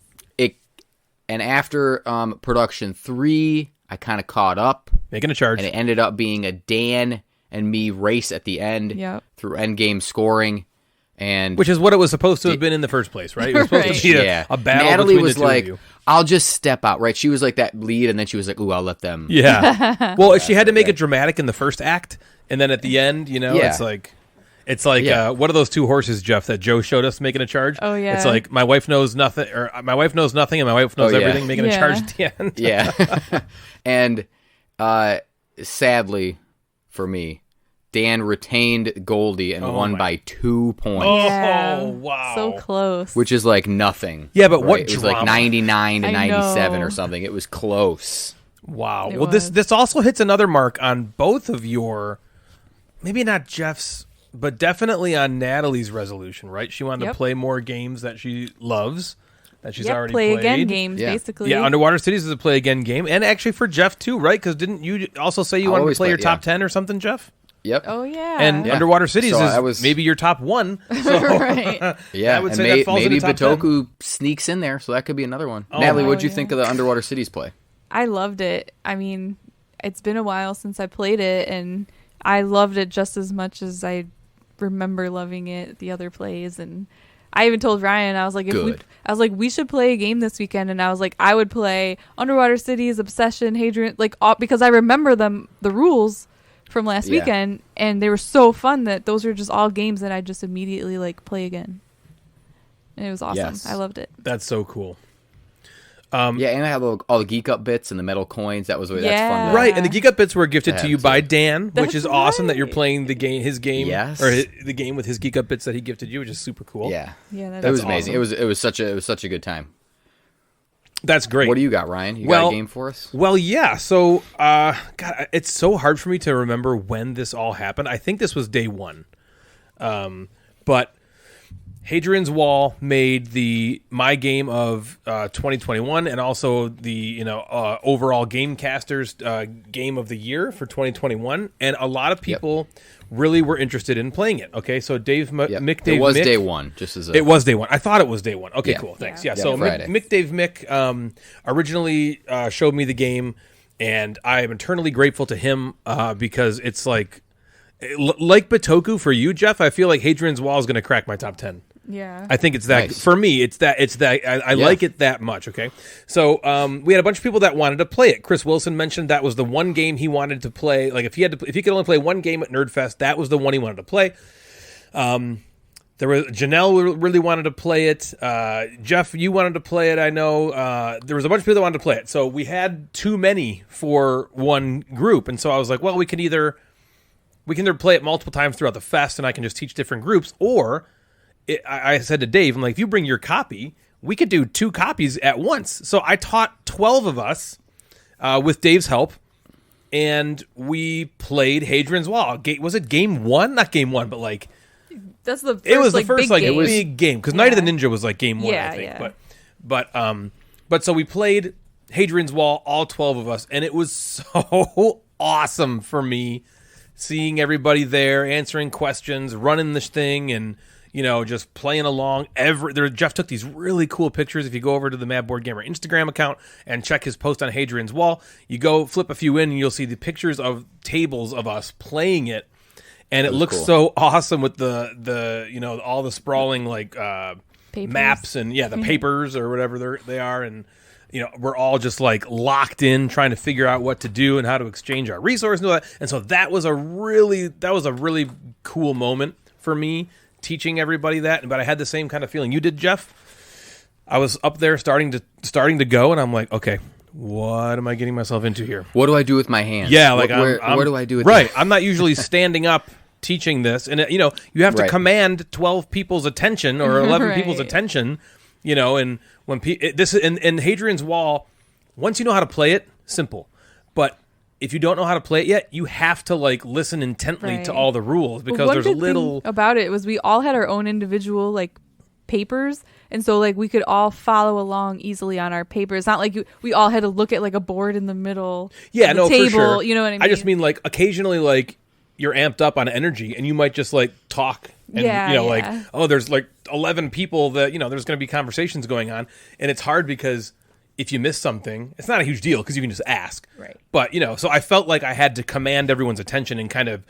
And after production 3, I kind of caught up. Making a charge. And it ended up being a Dan and me race at the end through end game scoring. And Which is what it was supposed to have been in the first place, right? It was supposed to be a battle Natalie between was the two like, of you. I'll just step out, right? She was like that lead, and then she was like, ooh, I'll let them. Yeah. Well, she had to make it dramatic in the first act, and then at the end, Yeah. it's like what are those 2 horses, Jeff, that Joe showed us making a charge? Oh, yeah. It's like my wife knows nothing, or my wife knows nothing, and my wife knows everything, making a charge at the end. Yeah. And sadly for me, Dan retained Goldie and won by 2 points. Yeah. wow. So close. Which is like nothing. Yeah, but what right? It was drama. like 99 to I 97 know. or something. It was close. Wow. It Well, was. this also hits another mark on both of your, maybe not Jeff's, but definitely on Natalie's resolution, right? She wanted to play more games that she loves, that she's already play played. again games, Yeah. basically. Yeah, Underwater Cities is a play again game, and actually for Jeff too, right? Because didn't you also say you wanted to always play your play- top yeah. 10 or something, Jeff? Yep. Oh, yeah. And Yeah. Underwater Cities So is I was- maybe your top 1. So Right. Yeah, I would and say that falls maybe into top 10. Bitoku sneaks in there, so that could be another one. Natalie, what'd you think of the Underwater Cities play? I loved it. I mean, it's been a while since I played it, and I loved it just as much as I remember loving it the other plays. And I even told Ryan, I was like, we should play a game this weekend, and I was like, I would play Underwater Cities, Obsession, Hadrian, like all, because I remember the rules from last weekend, and they were so fun that those are just all games that I just immediately like play again. And it was awesome. Yes. I loved it. That's so cool. Yeah, and I have all the Geek Up bits and the metal coins. That's fun. Yeah. Right, and the Geek Up bits were gifted to have you to. by Dan, which That's is awesome that you're right. playing the game, his game, Yes. or the game with his Geek Up bits that he gifted you, which is super cool. Yeah, Yeah, that was that's amazing. awesome. It was such a good time. That's great. What do you got, Ryan? You got a game for us? Well, yeah. So, God, it's so hard for me to remember when this all happened. I think this was day one. But Hadrians Wall made my game of 2021, and also the overall Gamecasters game of the year for 2021. And a lot of people really were interested in playing it. Okay, so Mick. It was day one. It was day one. I thought it was day one. Okay, cool. Thanks. Yeah. So Friday. Mick originally showed me the game, and I am eternally grateful to him because it's like Bitoku for you, Jeff. I feel like Hadrian's Wall is going to crack my top 10. Yeah, I think it's that nice. For me. It's that I like it that much. Okay, so we had a bunch of people that wanted to play it. Chris Wilson mentioned that was the one game he wanted to play. Like if he could only play one game at Nerdfest, that was the one he wanted to play. There was Janelle really wanted to play it. Jeff, you wanted to play it. I know there was a bunch of people that wanted to play it. So we had too many for one group, and so I was like, well, we can either play it multiple times throughout the fest, and I can just teach different groups, or I said to Dave, I'm like, if you bring your copy, we could do 2 copies at once. So I taught 12 of us with Dave's help, and we played Hadrian's Wall. Was it game 1? Not game 1, but like that's the first, it was the first big game because Night of the Ninja was like game 1, I think. Yeah. But so we played Hadrian's Wall, all 12 of us, and it was so awesome for me seeing everybody there, answering questions, running this thing, and just playing along. Jeff took these really cool pictures. If you go over to the Mad Board Gamer Instagram account and check his post on Hadrian's Wall, you go flip a few in and you'll see the pictures of tables of us playing it. And it looks so awesome with the all the sprawling like maps and the papers or whatever they are, and we're all just like locked in trying to figure out what to do and how to exchange our resources and all that. And so that was a really cool moment for me, teaching everybody that. But I had the same kind of feeling you did, Jeff. I was up there starting to go, and I'm like, okay, what am I getting myself into here? What do I do with my hands? Yeah, like where do I do it? Right, I'm not usually standing up teaching this, and you have to command 12 people's attention or 11 people's attention, and when this in Hadrian's Wall, once you know how to play it, simple, but if you don't know how to play it yet, you have to like listen intently to all the rules, because there's a little thing about it was we all had our own individual like papers, and so like we could all follow along easily on our paper. It's not like we all had to look at like a board in the middle of the table, for sure. You know what I mean? I just mean like occasionally like you're amped up on energy and you might just like talk and like, oh, there's like 11 people that there's going to be conversations going on, and it's hard because if you miss something, it's not a huge deal because you can just ask. Right. But, so I felt like I had to command everyone's attention and kind of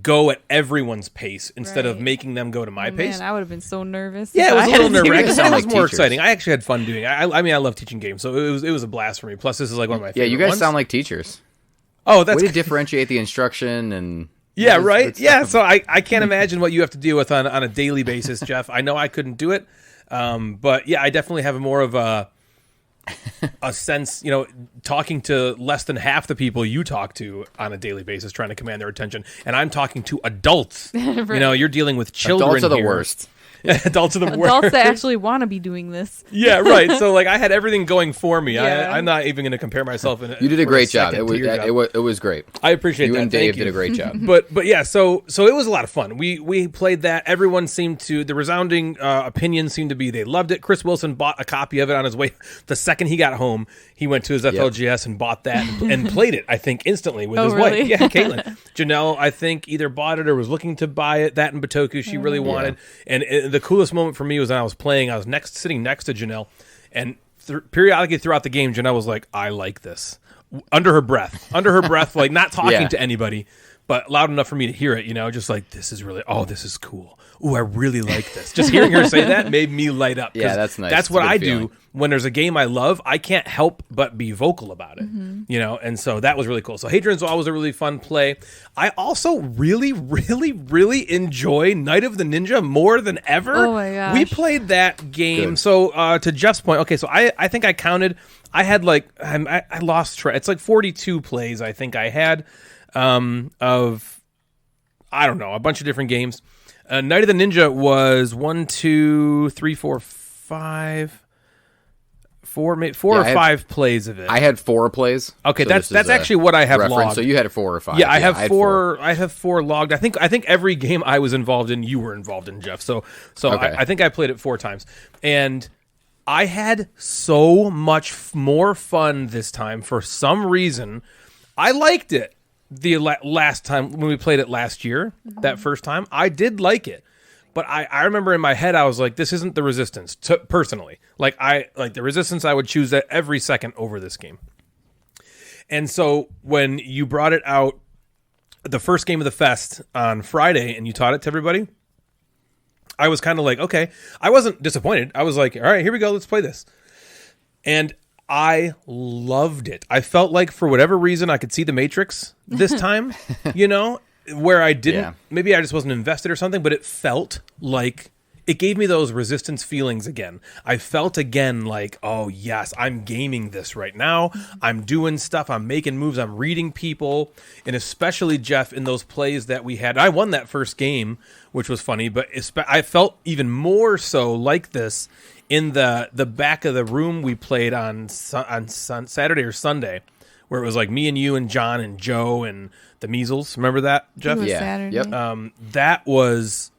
go at everyone's pace instead of making them go to my pace. Man, I would have been so nervous. Yeah, it was a little nerve-wracking. It was more teachers. exciting. I actually had fun doing it. I mean, I love teaching games, so it was a blast for me. Plus, this is like one of my favorite you guys ones. sound like teachers. Oh, that's way to differentiate the instruction and... Yeah, right? Yeah, so I can't imagine what you have to deal with on a daily basis, Jeff. I know I couldn't do it, but yeah, I definitely have more of a sense, talking to less than half the people you talk to on a daily basis, trying to command their attention, and I'm talking to adults. Right. You're dealing with children. Adults are the here. worst. Adults are the worst. Adults that actually want to be doing this. Yeah, right. So like I had everything going for me. Yeah. I'm not even going to compare myself. You did a great job. It was great. I appreciate that. You and Dave Thank you. did a great job. But yeah, so it was a lot of fun. We played that. Everyone seemed to, the resounding opinion seemed to be they loved it. Chris Wilson bought a copy of it on his way. The second he got home, he went to his FLGS and bought that and played it, I think, instantly with his really? wife. Yeah, Caitlin. Janelle, I think, either bought it or was looking to buy it. That and Bitoku she really wanted. And the coolest moment for me was when I was playing. I was sitting next to Janelle, and periodically throughout the game, Janelle was like, "I like this," under her breath, like not talking to anybody, but loud enough for me to hear it. Just like, this is really, this is cool. Ooh, I really like this. Just hearing her say that made me light up. Yeah, that's nice. That's what I do when there's a game I love. I can't help but be vocal about it. And so that was really cool. So Hadrian's Wall was a really fun play. I also really, really, really enjoy Night of the Ninja more than ever. Oh my gosh. We played that game. Good. So to Jeff's point, okay, so I think I counted. I had like I lost track. It's like 42 plays. I think I had of I don't know, a bunch of different games. Night of the Ninja was 1, 2, 3, 4, 5. four Yeah, or I had- 5 plays of it. I had 4 plays. Okay, so that's this is a actually what I have reference. logged. So you had 4 or 5. Yeah, I have had 4. I have 4 logged. I think every game I was involved in, you were involved in, Jeff. So Okay. I think I played it 4 times, and I had so much more fun this time. For some reason, I liked it. The last time when we played it last year, that first time, I did like it. But I remember in my head, I was like, this isn't the Resistance, personally. Like the Resistance, I would choose that every second over this game. And so when you brought it out, the first game of the fest on Friday, and you taught it to everybody, I was kind of like, okay. I wasn't disappointed. I was like, all right, here we go. Let's play this. And I loved it. I felt like for whatever reason, I could see the Matrix this time, where I didn't. Yeah. Maybe I just wasn't invested or something, but it felt like it gave me those Resistance feelings again. I felt again like, oh, yes, I'm gaming this right now. I'm doing stuff. I'm making moves. I'm reading people. And especially, Jeff, in those plays that we had. I won that first game, which was funny, but I felt even more so like this in the back of the room we played on Saturday or Sunday, where it was like me and you and John and Joe and the Measles. Remember that, Jeff? It was Yeah. Saturday. Yep. That was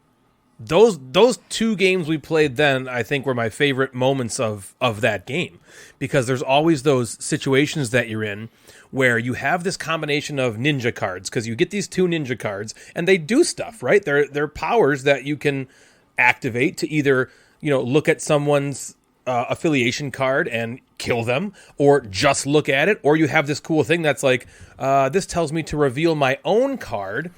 those 2 games we played then, I think, were my favorite moments of that game, because there's always those situations that you're in where you have this combination of ninja cards, because you get these 2 ninja cards and they do stuff, right? They're powers that you can activate to either look at someone's affiliation card and kill them, or just look at it, or you have this cool thing that's like, this tells me to reveal my own card,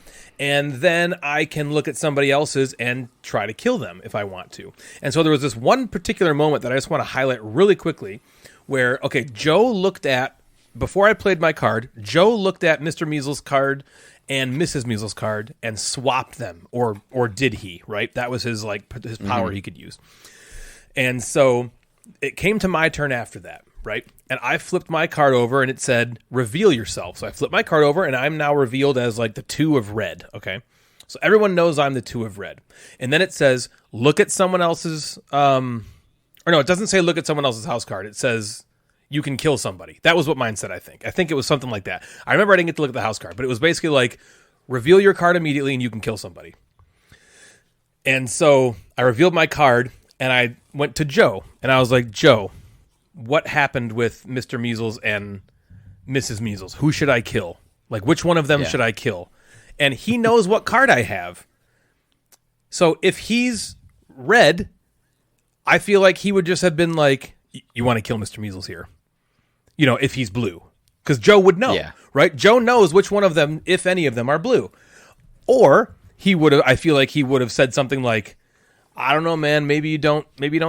and then I can look at somebody else's and try to kill them if I want to. And so there was this one particular moment that I just want to highlight really quickly where, okay, Joe looked at, before I played my card, Joe looked at Mr. Measles' card and Mrs. Measles' card and swapped them, or did he, right? That was his power he could use. And so it came to my turn after that, right? And I flipped my card over and it said, reveal yourself. So I flipped my card over and I'm now revealed as like the 2 of red, okay? So everyone knows I'm the 2 of red. And then it says, look at someone else's, it doesn't say look at someone else's house card. It says you can kill somebody. That was what mine said, I think. I think it was something like that. I remember I didn't get to look at the house card, but it was basically like, reveal your card immediately and you can kill somebody. And so I revealed my card and I went to Joe and I was like, Joe, what happened with Mr. Measles and Mrs. Measles? Who should I kill? Like, which one of them should I kill? And he knows what card I have. So if he's red, I feel like he would just have been like, you want to kill Mr. Measles here? If he's blue. Because Joe would know, right? Joe knows which one of them, if any of them, are blue. Or he would have, I feel like he would have said something like, I don't know, man. Maybe you don't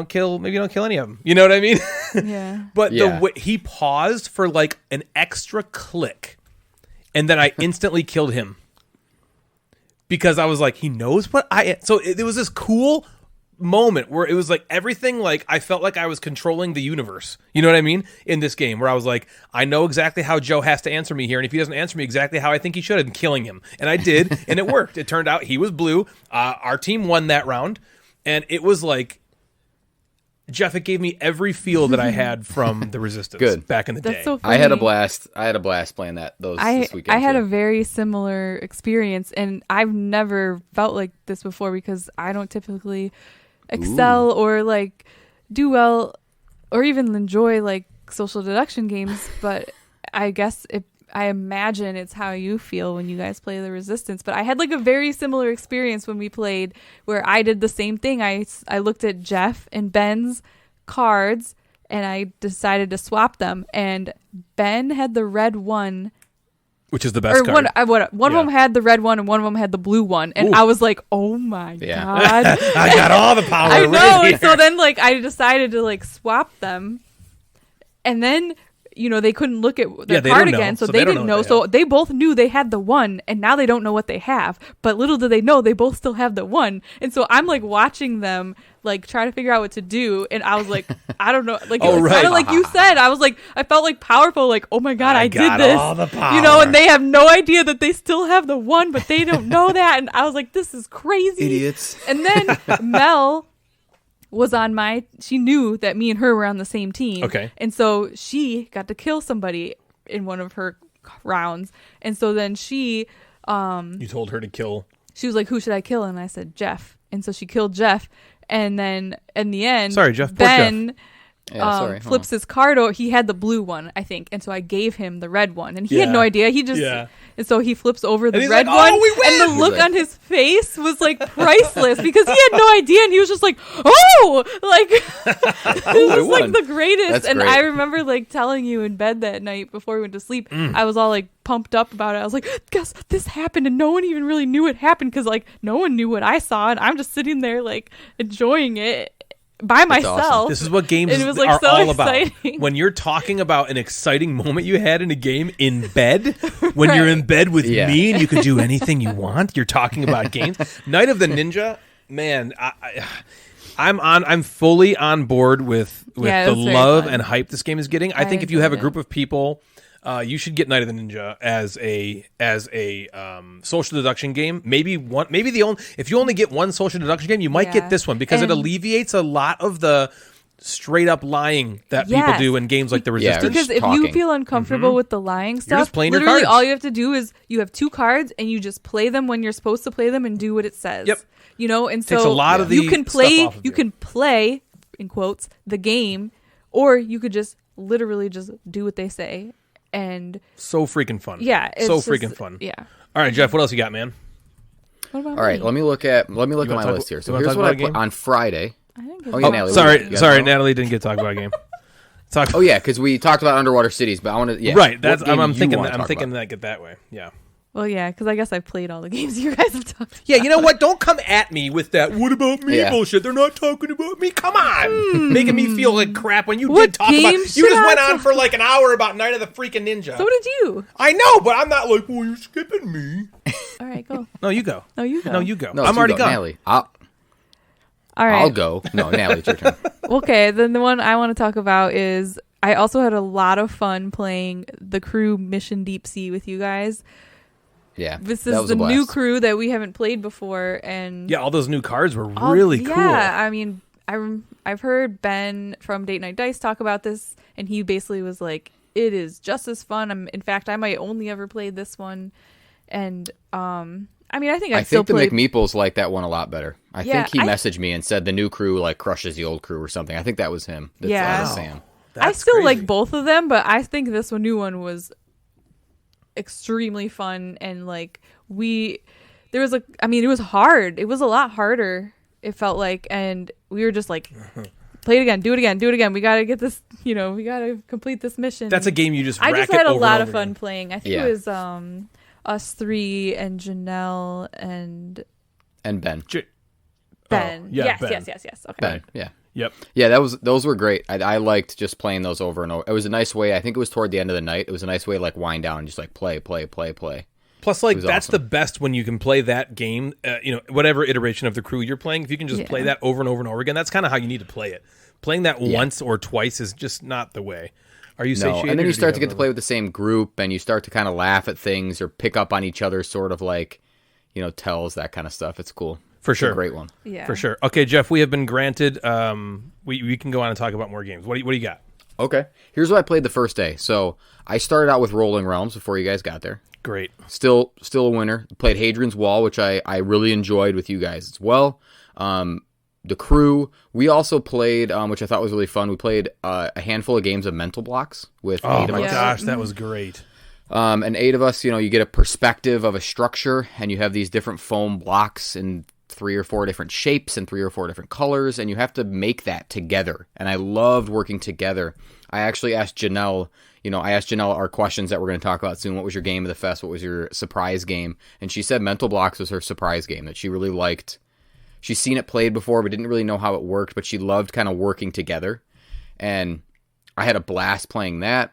kill any of them. You know what I mean? Yeah. But the way he paused for like an extra click, and then I instantly killed him because I was like, he knows what I. So it was this cool moment where it was like everything. Like I felt like I was controlling the universe. You know what I mean? In this game, where I was like, I know exactly how Joe has to answer me here, and if he doesn't answer me exactly how I think he should, I'm killing him. And I did, and it worked. It turned out he was blue. Our team won that round. And it was like, Jeff, it gave me every feel that I had from the Resistance back in the day. That's so funny. I had a blast playing that this weekend. I had too. a very similar experience, and I've never felt like this before because I don't typically excel or like do well or even enjoy like social deduction games, but I guess I imagine it's how you feel when you guys play the Resistance. But I had like a very similar experience when we played where I did the same thing. I looked at Jeff and Ben's cards and I decided to swap them. And Ben had the red one. Which is the best card. One of them had the red one and one of them had the blue one. And I was like, oh my God. I got all the power. I know. Right and so then like I decided to like swap them. And then they couldn't look at their card again, so they didn't know. So they both knew they had the one, and now they don't know what they have. But little do they know, they both still have the one. And so I'm like watching them, like try to figure out what to do. And I was like, I don't know. Like it was kind of like you said. I was like, I felt like powerful. Like, oh my God, I did this. All the power. And they have no idea that they still have the one, but they don't know that. And I was like, this is crazy, idiots. And then Mel she knew that me and her were on the same team. Okay. And so she got to kill somebody in one of her rounds. And so then You told her to kill. she was like, who should I kill? And I said, Jeff. And so she killed Jeff. And then in the end, Sorry, Jeff. Poor Ben sorry. flips his card. He had the blue one, I think. And so I gave him the red one. And he had Yeah. no idea. He just... Yeah. And so he flips over the he's red like, one. "Oh, we win!" And the look He's like- on his face was like priceless because he had no idea. And he was just like, oh! Like, it was like won. the greatest. That's and great. I remember like telling you in bed that night before we went to sleep, I was all like pumped up about it. I was like, guess this happened. And no one even really knew it happened because like no one knew what I saw. And I'm just sitting there like enjoying it by myself. awesome. This is what games And it was, like, are so all exciting. about. When you're talking about an exciting moment you had in a game in bed, when you're in bed with Yeah. me and you can do anything you want, you're talking about games. Night of the Ninja, man, I'm fully on board with Yeah, it the was very love fun. and hype this game is getting. I think if you enjoyed have a it. group of people, you should get Night of the Ninja as a social deduction game. Maybe if you only get one social deduction game, you might Yeah. get this one because it And- alleviates a lot of the straight up lying that people Yes. do in games like the Yeah, Resistance. Because if talking. you feel uncomfortable with the lying stuff, just playing your literally cards. all you have to do is you have 2 cards and you just play them when you're supposed to play them and do what it says. Yep. You know, and Takes so a lot of you the can stuff play off of you you. can play in quotes the game, or you could just literally just do what they say. And So freaking fun. yeah, it's so just- freaking fun. Yeah. All right, Jeff, what else you got, man? What about All right, me? let me look at my talk- list here. you So wanna here's talk what I about a put game? on Friday. I didn't get Oh, that. yeah, Oh, Natalie, sorry, you guys sorry, know? Natalie didn't get to talk about a game. Talk. Oh yeah, because we talked about underwater cities, but I want to. Yeah, right. what That's game I'm do you thinking. wanna I'm talk thinking about? that get that way. Yeah. Well, yeah, because I guess I've played all the games you guys have talked about. Yeah, you know what? Don't come at me with that. What about me Yeah. bullshit? They're not talking about me. Come on, making me feel like crap when you What did talk about. game You should just I went on talk- for like an hour about Night of the freaking Ninja. So did you. I know, but I'm not like, well, you're skipping me. All right, go. No, you go. No, you go. No, you go. No, I'm it's already you go. gone. Natalie, All right. I'll go. No, Natalie, it's your turn. Okay, then the one I want to talk about is I also had a lot of fun playing the crew Mission Deep Sea with you guys. Yeah, This that is was the a blast. new crew that we haven't played before, and Yeah, all those new cards were all- really cool. Yeah, I mean, I've heard Ben from Date Night Dice talk about this, and he basically was like, "It is just as fun." In fact, I might only ever play this one, and I mean, I think I still think the play. McMeeples like that one a lot better. I Yeah, think he I- messaged me and said the new crew like crushes the old crew or something. I think that was him. That's Yeah. Sam. I That's still crazy. like both of them, but I think this new one was extremely fun, and like it was hard. It was a lot harder, it felt like, and we were just like, play it again, do it again, do it again. We got to get this, we got to complete this mission. That's a game you just. I rack just had it a over lot and of over fun again. playing. I think Yeah. it was us 3 and Janelle and And Ben. Ben. yeah, yes, Ben. yes. Okay. Ben. Yeah. Yep. Yeah, those were great. I liked just playing those over and over. It was a nice way. I think it was toward the end of the night. It was a nice way to like wind down and just like play. Plus, like was that's awesome. the best when you can play that game. Whatever iteration of the crew you're playing, if you can just play that over and over and over again, that's kind of how you need to play it. Playing that once or twice is just not the way. Are you No, satiated? and then or you do start to have get to play with the same group, and you start to kind of laugh at things or pick up on each other's sort of like, tells, that kind of stuff. It's cool. For It's sure. a great one. Yeah. For sure. Okay, Jeff, we have been granted. We can go on and talk about more games. What do you got? Okay. Here's what I played the first day. So I started out with Rolling Realms before you guys got there. Great. Still a winner. Played Hadrian's Wall, which I really enjoyed with you guys as well. The crew. We also played, which I thought was really fun. We played a handful of games of mental blocks with Oh 8 of my us. gosh, that was great. And 8 of us, you get a perspective of a structure, and you have these different foam blocks in 3 or 4 different shapes and 3 or 4 different colors, and you have to make that together. And I loved working together. I actually asked Janelle, our questions that we're going to talk about soon. What was your game of the fest? What was your surprise game? And she said mental blocks was her surprise game that she really liked. She's seen it played before, but didn't really know how it worked, but she loved kind of working together. And I had a blast playing that.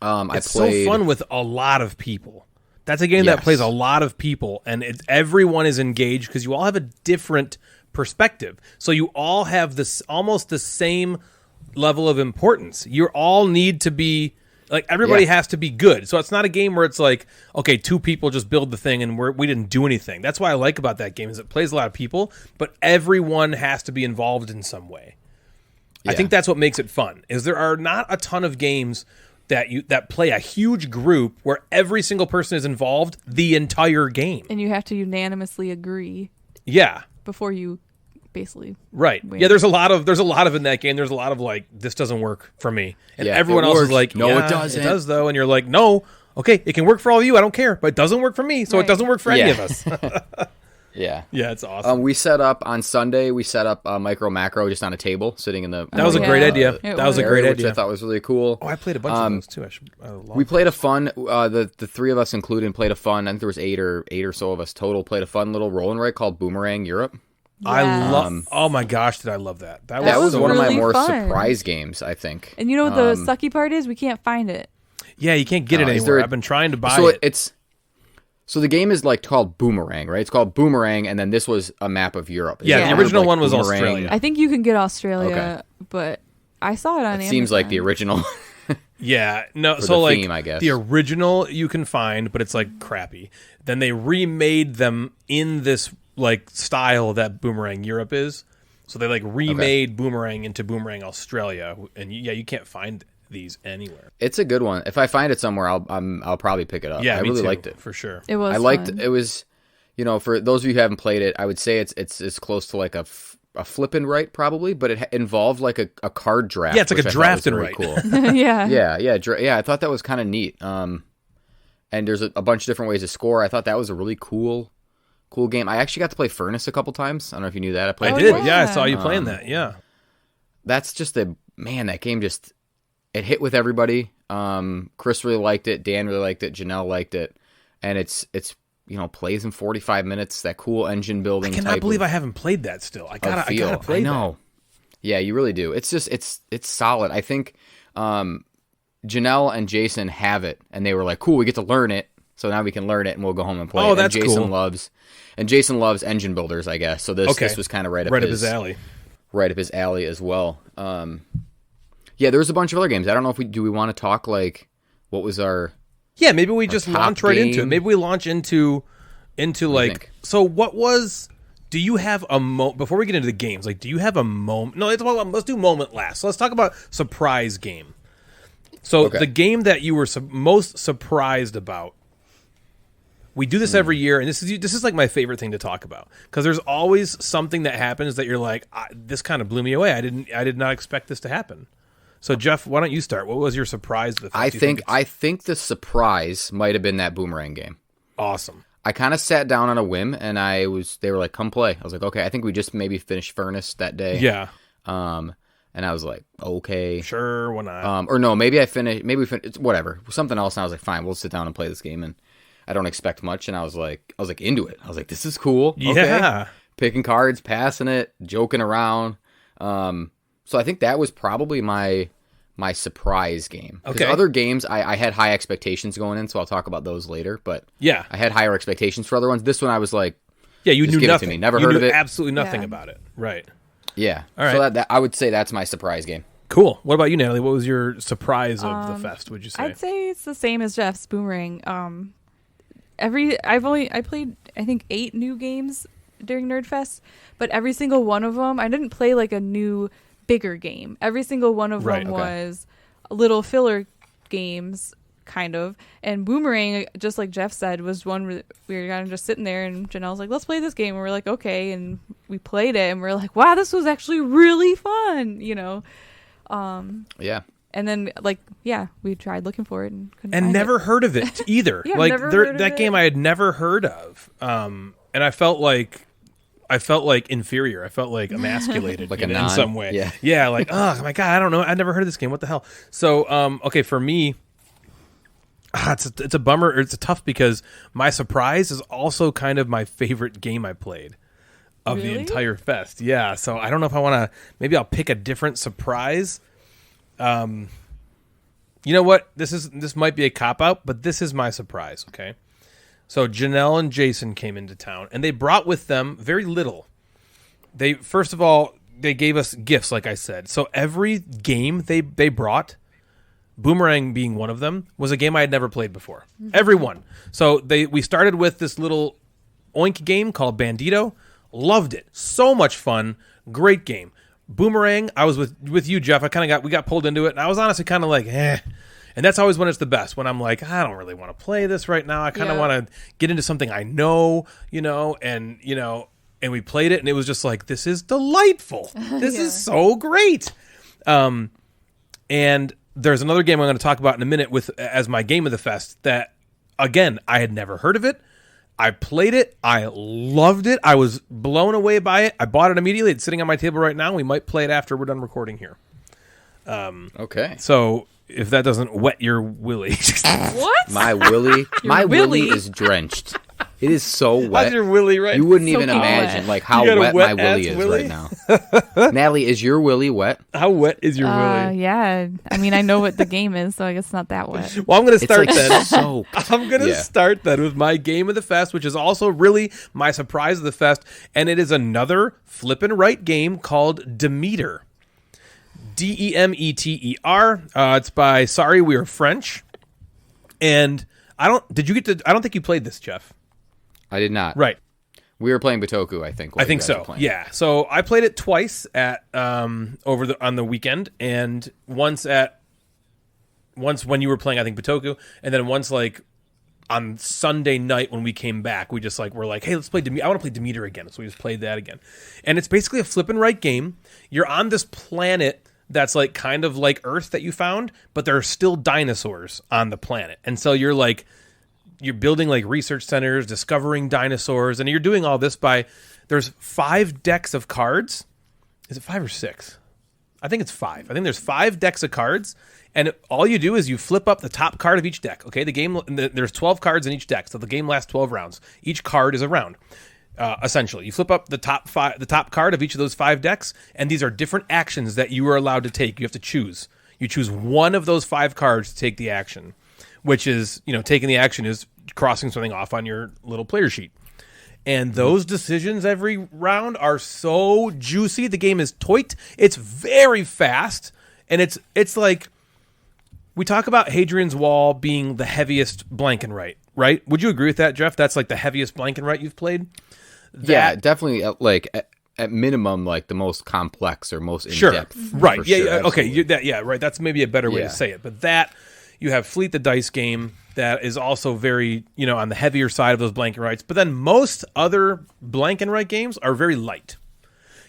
It's so fun with a lot of people. That's a game that Yes. plays a lot of people, and everyone is engaged because you all have a different perspective. So you all have this almost the same level of importance. You all need to be Like everybody has to be good. So it's not a game where it's like, okay, 2 people just build the thing and we didn't do anything. That's why I like about that game is it plays a lot of people, but everyone has to be involved in some way. I think that's what makes it fun. Is there are not a ton of games that play a huge group where every single person is involved the entire game. And you have to unanimously agree. Yeah. Before you basically win. Yeah, there's a lot of in that game. There's a lot of like, this doesn't work for me. And everyone else is like, no, it doesn't. It does though. And you're like, no, okay, it can work for all of you. I don't care, but it doesn't work for me. So it doesn't work for any of us. Yeah, it's awesome. We set up on Sunday. We set up micro macro just on a table, sitting in the. That was a great idea. That was a great idea, which I thought was really cool. Oh, I played a bunch of those too. We played a fun. The 3 of us included played a fun. I think there was eight or so of us total. Played a fun little roll and write called Boomerang Europe. Yes. I love. Oh my gosh, did I love that? That was one really of my more fun. surprise games, I think. And you know what the sucky part is? We can't find it. Yeah, you can't get it anywhere. I've been trying to buy it. So the game is like called Boomerang, right? It's called Boomerang, and then this was a map of Europe. The original one was Boomerang. Australia. I think you can get Australia, but I saw it on Amazon. Seems like the original. No. So the like theme, I guess. The original you can find, but it's like crappy. Then they remade them in this like style that Boomerang Europe is. So they like remade Boomerang into Boomerang Australia, and you can't find these anywhere. It's a good one. If I find it somewhere, I'll probably pick it up. Yeah, I really liked it for sure. It was. It was, for those of you who haven't played it, I would say it's close to like a flip and write probably, but it involved like a card draft. Yeah, it's like a draft and write. Cool. Yeah. I thought that was kind of neat. And there's a bunch of different ways to score. I thought that was a really cool game. I actually got to play Furnace a couple times. I don't know if you knew that. I did. Yeah, I saw you playing that. Yeah. That's just that game just. It hit with everybody. Chris really liked it. Dan really liked it. Janelle liked it. And it's plays in 45 minutes. That cool engine building. I cannot believe I haven't played that still. I gotta play that. I know. Yeah, you really do. It's just it's solid. I think Janelle and Jason have it, and they were like, "Cool, we get to learn it." So now we can learn it, and we'll go home and play. Oh, it. that's cool. Jason loves engine builders, I guess. So this was kind of right up his alley. Right up his alley as well. Yeah, there was a bunch of other games. I don't know if we want to talk like what was our maybe we just launch right into it. Maybe we launch into like so what was do you have a before we get into the games, like do you have a moment? No, let's do moment last. So let's talk about surprise game. So the game that you were most surprised about. We do this every year, and this is like my favorite thing to talk about because there's always something that happens that you're like, this kind of blew me away. I did not expect this to happen. So Jeff, why don't you start? What was your surprise? I think the surprise might have been that Boomerang game. Awesome. I kind of sat down on a whim, and they were like, "Come play." I was like, "Okay." I think we just maybe finished Furnace that day. Yeah. And I was like, "Okay, sure, why not?" Or no, maybe we finished whatever, something else. And I was like, "Fine, we'll sit down and play this game." And I don't expect much, and I was like into it. I was like, "This is cool." Yeah. Okay. Picking cards, passing it, joking around. So I think that was probably my surprise game. Okay. Other games, I had high expectations going in, so I'll talk about those later. But yeah, I had higher expectations for other ones. This one, I was like, you knew give nothing. It to me. Never heard of it. Absolutely nothing about it. Right. Yeah. All right. So that I would say that's my surprise game. Cool. What about you, Natalie? What was your surprise of the fest? Would you say? I'd say it's the same as Jeff's Boomerang. I played I think 8 new games during Nerdfest, but every single one of them I didn't play like a new bigger game. Every single one of them was little filler games kind of, and Boomerang, just like Jeff said, was one where we were kind of just sitting there and Janelle's like, let's play this game, and we're like, okay, and we played it and we're like, wow, this was actually really fun, Yeah. And then, we tried looking for it and couldn't and find never it. heard of it either. Yeah, like never heard of that it. game I had never heard of, and I felt like inferior. I felt like emasculated like in some way. Yeah. Like, oh my god, I don't know. I never heard of this game. What the hell? So, okay, for me, it's a bummer. Or it's tough because my surprise is also kind of my favorite game I played of the entire fest. Yeah. So I don't know if I want to. Maybe I'll pick a different surprise. You know what? This might be a cop out, but this is my surprise. Okay. So Janelle and Jason came into town, and they brought with them very little. They gave us gifts, like I said. So every game they brought Boomerang being one of them, was a game I had never played before. Everyone. So we started with this little oink game called Bandito. Loved it. So much fun. Great game. Boomerang, I was with you, Jeff. We got pulled into it, and I was honestly kind of like, eh. And that's always when it's the best, when I'm like, I don't really want to play this right now. I kind of want to get into something I know, and we played it, and it was just like, this is delightful. This is so great. And there's another game I'm going to talk about in a minute as my game of the fest that, again, I had never heard of it. I played it. I loved it. I was blown away by it. I bought it immediately. It's sitting on my table right now. We might play it after we're done recording here. Okay. So if that doesn't wet your willy. What? My willy is drenched. It is so wet. How's your willy right? You wouldn't So even wet. imagine like how You got a wet my wet-ass willy is willy? right now. Natalie, is your willy wet? How wet is your willy? Yeah. I mean, I know what the game is, so I guess it's not that wet. Well, I'm going to It's start like then. soaked. I'm going to Yeah. start then with my game of the fest, which is also really my surprise of the fest, and it is another flippin' right game called Demeter. Demeter. It's by Sorry We Are French, and I don't think you played this, Jeff. I did not. Right. We were playing Bitoku, I think. I think so. Yeah. So I played it twice at on the weekend, and once when you were playing, I think Bitoku, and then once like on Sunday night when we came back, we just we're like, hey, let's play Demeter. I want to play Demeter again, so we just played that again. And it's basically a flip and right game. You're on this planet that's like kind of like Earth that you found, but there are still dinosaurs on the planet, and so you're building like research centers, discovering dinosaurs, and you're doing all this there's 5 decks of cards. Is it 5 or 6? I think it's 5. I think there's 5 decks of cards, and all you do is you flip up the top card of each deck. Okay, there's 12 cards in each deck, so the game lasts 12 rounds. Each card is a round. Essentially, you flip up the top card of each of those 5 decks, and these are different actions that you are allowed to take. You have to choose. You choose one of those 5 cards to take the action, which is, taking the action is crossing something off on your little player sheet. And those decisions every round are so juicy. The game is toit. It's very fast, and it's like, we talk about Hadrian's Wall being the heaviest blank and right? Would you agree with that, Jeff? That's like the heaviest blank and right you've played? Yeah, definitely. At minimum, like the most complex or most in depth. Right. Yeah. Sure, Okay. Right. That's maybe a better way to say it. But that, you have Fleet the Dice game that is also very, on the heavier side of those blank and rights. But then most other blank and right games are very light.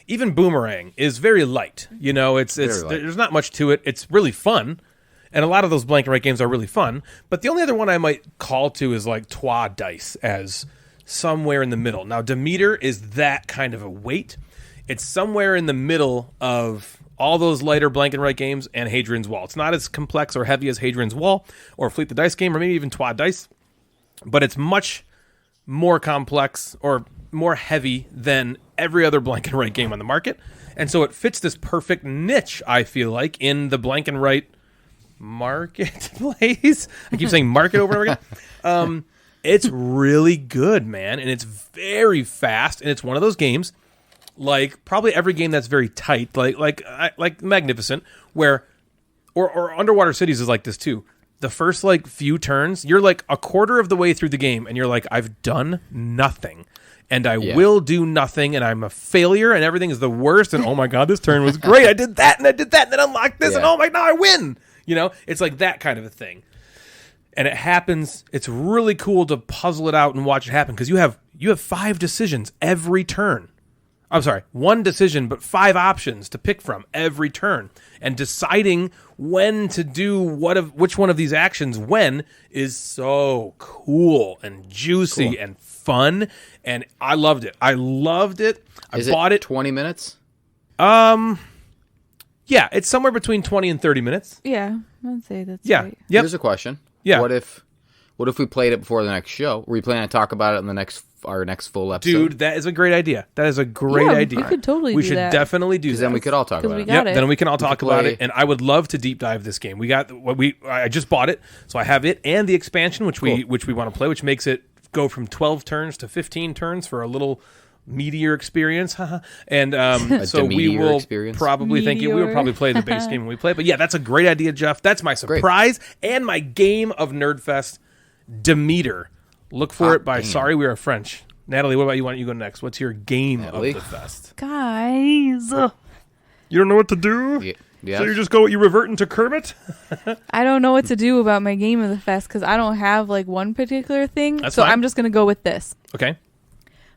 Even Boomerang is very light. It's light. There's not much to it. It's really fun. And a lot of those blank and right games are really fun. But the only other one I might call to is like Trois Dice as somewhere in the middle. Now, Demeter is that kind of a weight. It's somewhere in the middle of all those lighter blank and right games and Hadrian's Wall. It's not as complex or heavy as Hadrian's Wall or Fleet the Dice game or maybe even Trois Dice, but it's much more complex or more heavy than every other blank and right game on the market. And so it fits this perfect niche, I feel like, in the blank and right marketplace. I keep saying market over and over again. It's really good, man, and it's very fast, and it's one of those games, like probably every game that's very tight, like Magnificent, where or Underwater Cities is like this too. The first few turns, you're like a quarter of the way through the game, and you're like, I've done nothing, and I will do nothing, and I'm a failure, and everything is the worst, and oh my god, this turn was great, I did that, and then unlocked this, and oh my, now I win. It's like that kind of a thing. And it happens. It's really cool to puzzle it out and watch it happen because you have 5 decisions every turn. I'm sorry, 1 decision, but 5 options to pick from every turn. And deciding when to do which one of these actions when is so cool and juicy and fun. And I loved it. I bought it 20 minutes? Yeah, it's somewhere between 20 and 30 minutes. Yeah, I'd say that's Yeah. right. Yep. Here's a question. Yeah. What if we played it before the next show? Were we planning to talk about it in our next full episode? Dude, that is a great idea. That is a great idea. We could totally We do should that. definitely do that. Because then we could all talk 'Cause about we it. got it. Then we can all talk about play- it, and I would love to deep dive this game. I just bought it, so I have it and the expansion, which we want to play, which makes it go from 12 turns to 15 turns for a little Meteor experience, and so we Demeter will experience? probably thank you. We will probably play the base game when we play. But yeah, that's a great idea, Jeff. That's my surprise and my game of Nerdfest, Demeter. Look for it by Sorry We Are French. Natalie, what about you? Why don't you go next? What's your game of the fest? Guys, You don't know what to do? Yeah. So you revert into Kermit? I don't know what to do about my game of the fest because I don't have like one particular thing. That's so fine. I'm just gonna go with this. Okay.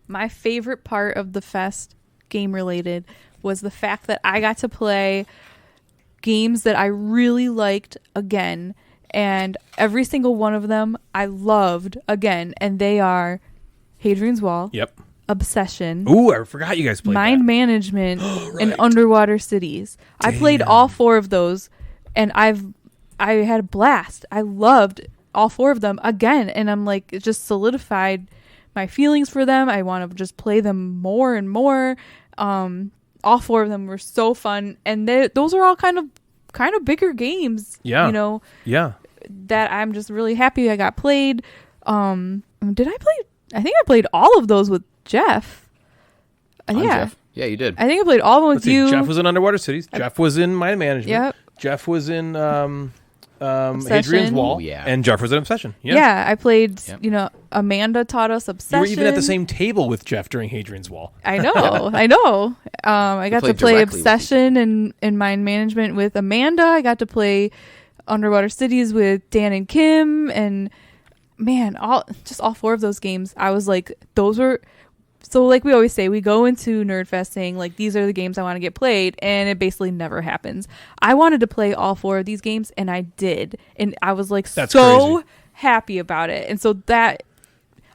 My favorite part of the fest, game related, was the fact that I got to play games that I really liked again, and every single one of them I loved again, and they are Hadrian's Wall, Yep. Obsession, Ooh, I forgot you guys played Mind that. Management, Right. and Underwater Cities. I played all 4 of those, and I had a blast. I loved all 4 of them again, and I'm like, it just solidified my feelings for them. I want to just play them more and more. All 4 of them were so fun, and those are all kind of bigger games. Yeah. You know, Yeah. that I'm just really happy I got played. Did I play? I think I played all of those with Jeff. Yeah. Jeff. Yeah, you did. I think I played all of them with Let's see, you. Jeff was in Underwater Cities. Jeff was in Mind Management. Yep. Jeff was in Hadrian's Wall. Oh, yeah. And Jeff was in Obsession. Yeah. Yeah, I played, Yep. Amanda taught us You Obsession. were even at the same table with Jeff during Hadrian's Wall. I know. I know. I got to played play directly with Obsession and Mind Management with Amanda. I got to play Underwater Cities with Dan and Kim. And man, all 4 of those games, I was like, those were... So like we always say, we go into Nerdfest saying like, these are the games I want to get played, and it basically never happens. I wanted to play all 4 of these games, and I did. And I was like That's so crazy. happy about it. And so that...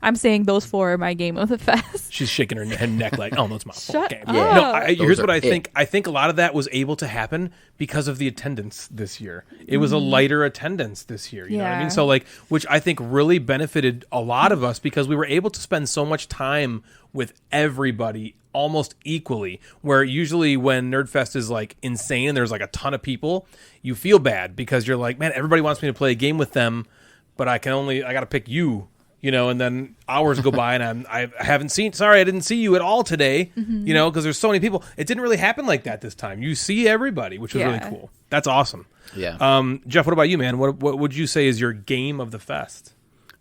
I'm saying those 4 are my game of the fest. She's shaking her neck like, oh, that's my Shut game. up. No, here's Those what are I it. think. I think a lot of that was able to happen because of the attendance this year. It was a lighter attendance this year. You know what I mean? Yeah. So like, which I think really benefited a lot of us because we were able to spend so much time with everybody almost equally, where usually when Nerdfest is like insane and there's like a ton of people, you feel bad because you're like, man, everybody wants me to play a game with them, but I got to pick you. And then hours go by and I didn't see you at all today, because there's so many people. It didn't really happen like that this time. You see everybody, which was really Yeah. cool. That's awesome. Yeah. Jeff, what about you, man? What would you say is your game of the fest?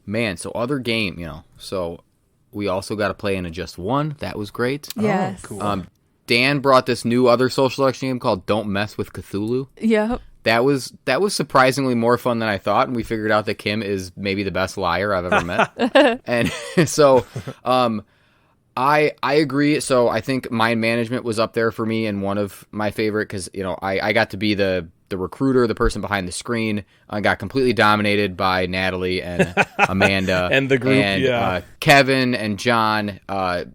Man, so other game, so we also got to play in a just one. That was great. Yes. Oh, cool. Dan brought this new other social action game called Don't Mess with Cthulhu. Yep. That was surprisingly more fun than I thought, and we figured out that Kim is maybe the best liar I've ever met. And so I agree. So I think Mind Management was up there for me and one of my favorite because, I got to be the recruiter, the person behind the screen. I got completely dominated by Natalie and Amanda. And the group, and, yeah. Kevin and John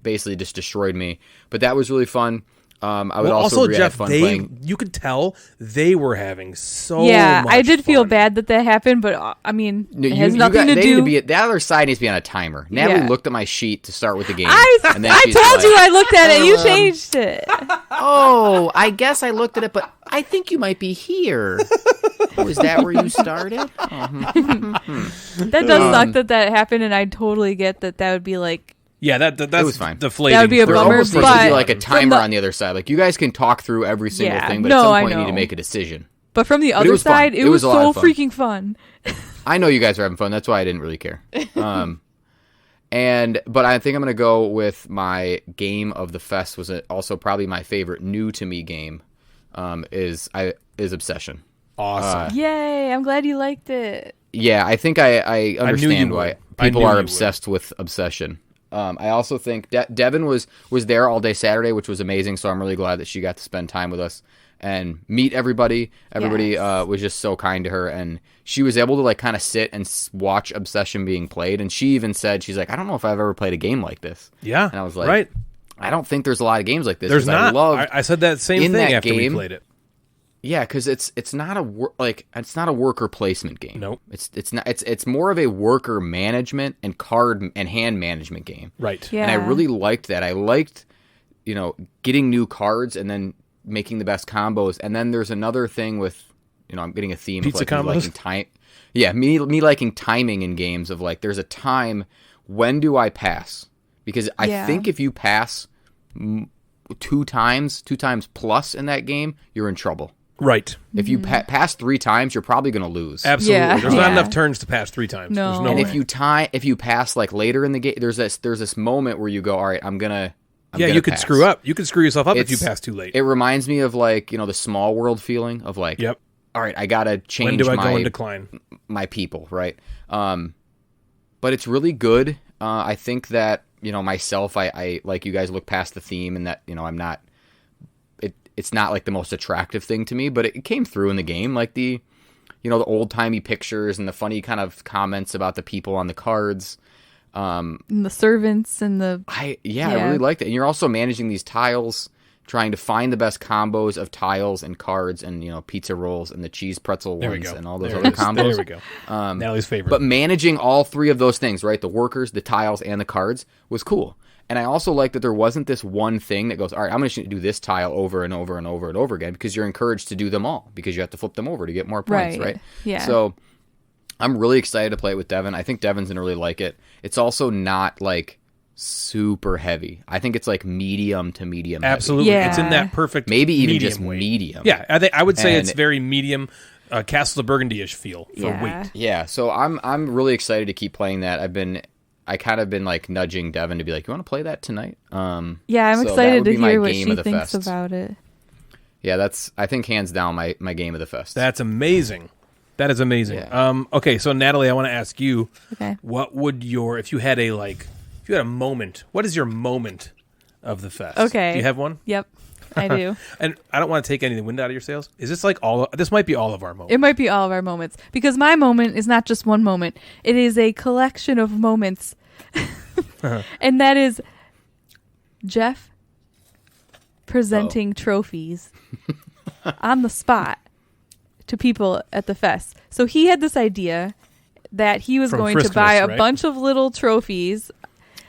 basically just destroyed me. But that was really fun. I would also agree I had Jeff, fun playing. you could tell they were having so Yeah, much I did feel fun. bad that happened, but I mean, No, it has nothing to they do. need to be the other side needs to be on a timer. Natalie Yeah. looked at my sheet to start with the game. and then I she's told like, you I looked at it. You changed it. Oh, I guess I looked at it, but I think you might be here. Oh, is that where you started? That does suck that happened, and I totally get that would be like. Yeah, that's It was fine. deflating. That would be a There bummer, almost needs to be but like a from timer the- on the other side. Like you guys can talk through every single Yeah, thing, but no, at some I point you need know. to make a decision. But from the it other was fun. side, It it was was a lot so of fun. freaking fun. I know you guys are having fun. That's why I didn't really care. But I think I'm gonna go with my game of the fest. Was also probably my favorite new to me game. Is Obsession. awesome. Yay! I'm glad you liked it. Yeah, I think I understand would. why I people knew are you obsessed with Obsession. I also think Devin was there all day Saturday, which was amazing. So I'm really glad that she got to spend time with us and meet everybody. Everybody Yes. was just so kind to her, and she was able to like kind of sit and watch Obsession being played. And she even said, she's like, I don't know if I've ever played a game like this. Yeah, And I was like, right. I don't think there's a lot of games like this. There's 'cause not. I said that same in thing that after we game- played it. Yeah, because it's not a worker placement game. Nope. It's not. It's more of a worker management and card and hand management game. Right. Yeah. And I really liked that. I liked, getting new cards and then making the best combos. And then there's another thing with, I'm getting a theme Pizza of like me combos? liking time. Yeah, me liking timing in games of like there's a time. When do I pass? because I think if you pass two times plus in that game, you're in trouble. Right. If you pass 3 times, you're probably going to lose. Absolutely. Yeah. There's not enough turns to pass 3 times. No. There's no And way. if you pass like later in the game, there's this moment where you go, all right, I'm gonna you could pass. screw up. You could screw yourself up if you pass too late. It reminds me of like, the small world feeling of like, Yep. all right, I gotta change When do I go in decline? my people, right? But it's really good. I think that, myself, I like you guys look past the theme and that, I'm not, it's not like the most attractive thing to me, but it came through in the game. Like the old timey pictures and the funny kind of comments about the people on the cards. And the servants and I really liked it. And you're also managing these tiles, trying to find the best combos of tiles and cards and, pizza rolls and the cheese pretzel ones and all those other combos. There we go. Natalie's favorite. But managing all 3 of those things, right? The workers, the tiles, and the cards was cool. And I also like that there wasn't this one thing that goes, all right, I'm going to do this tile over and over and over and over again, because you're encouraged to do them all because you have to flip them over to get more points, right? Yeah. So I'm really excited to play it with Devin. I think Devin's going to really like it. It's also not like super heavy. I think it's like medium to medium heavy. Absolutely. Yeah. It's in that perfect Maybe even medium just weight. medium. Yeah, I would say And- it's very medium Castle of Burgundy-ish feel for weight. Yeah, so I'm really excited to keep playing that. I kind of been like nudging Devin to be like, you want to play that tonight? Yeah, I'm so that excited would to be my hear what game she of the thinks fest. about it. Yeah, that's, I think, hands down my game of the fest. That's amazing. That is amazing. Yeah. Okay, so Natalie, I want to ask you, Okay. what would if you had a moment, what is your moment of the fest? Okay. Do you have one? Yep, I do. And I don't want to take any of the wind out of your sails. Is this like this might be all of our moments. It might be all of our moments, because my moment is not just one moment. It is a collection of moments. And that is Jeff presenting trophies on the spot to people at the fest. So he had this idea that he was From going to Friskmas, buy a right? bunch of little trophies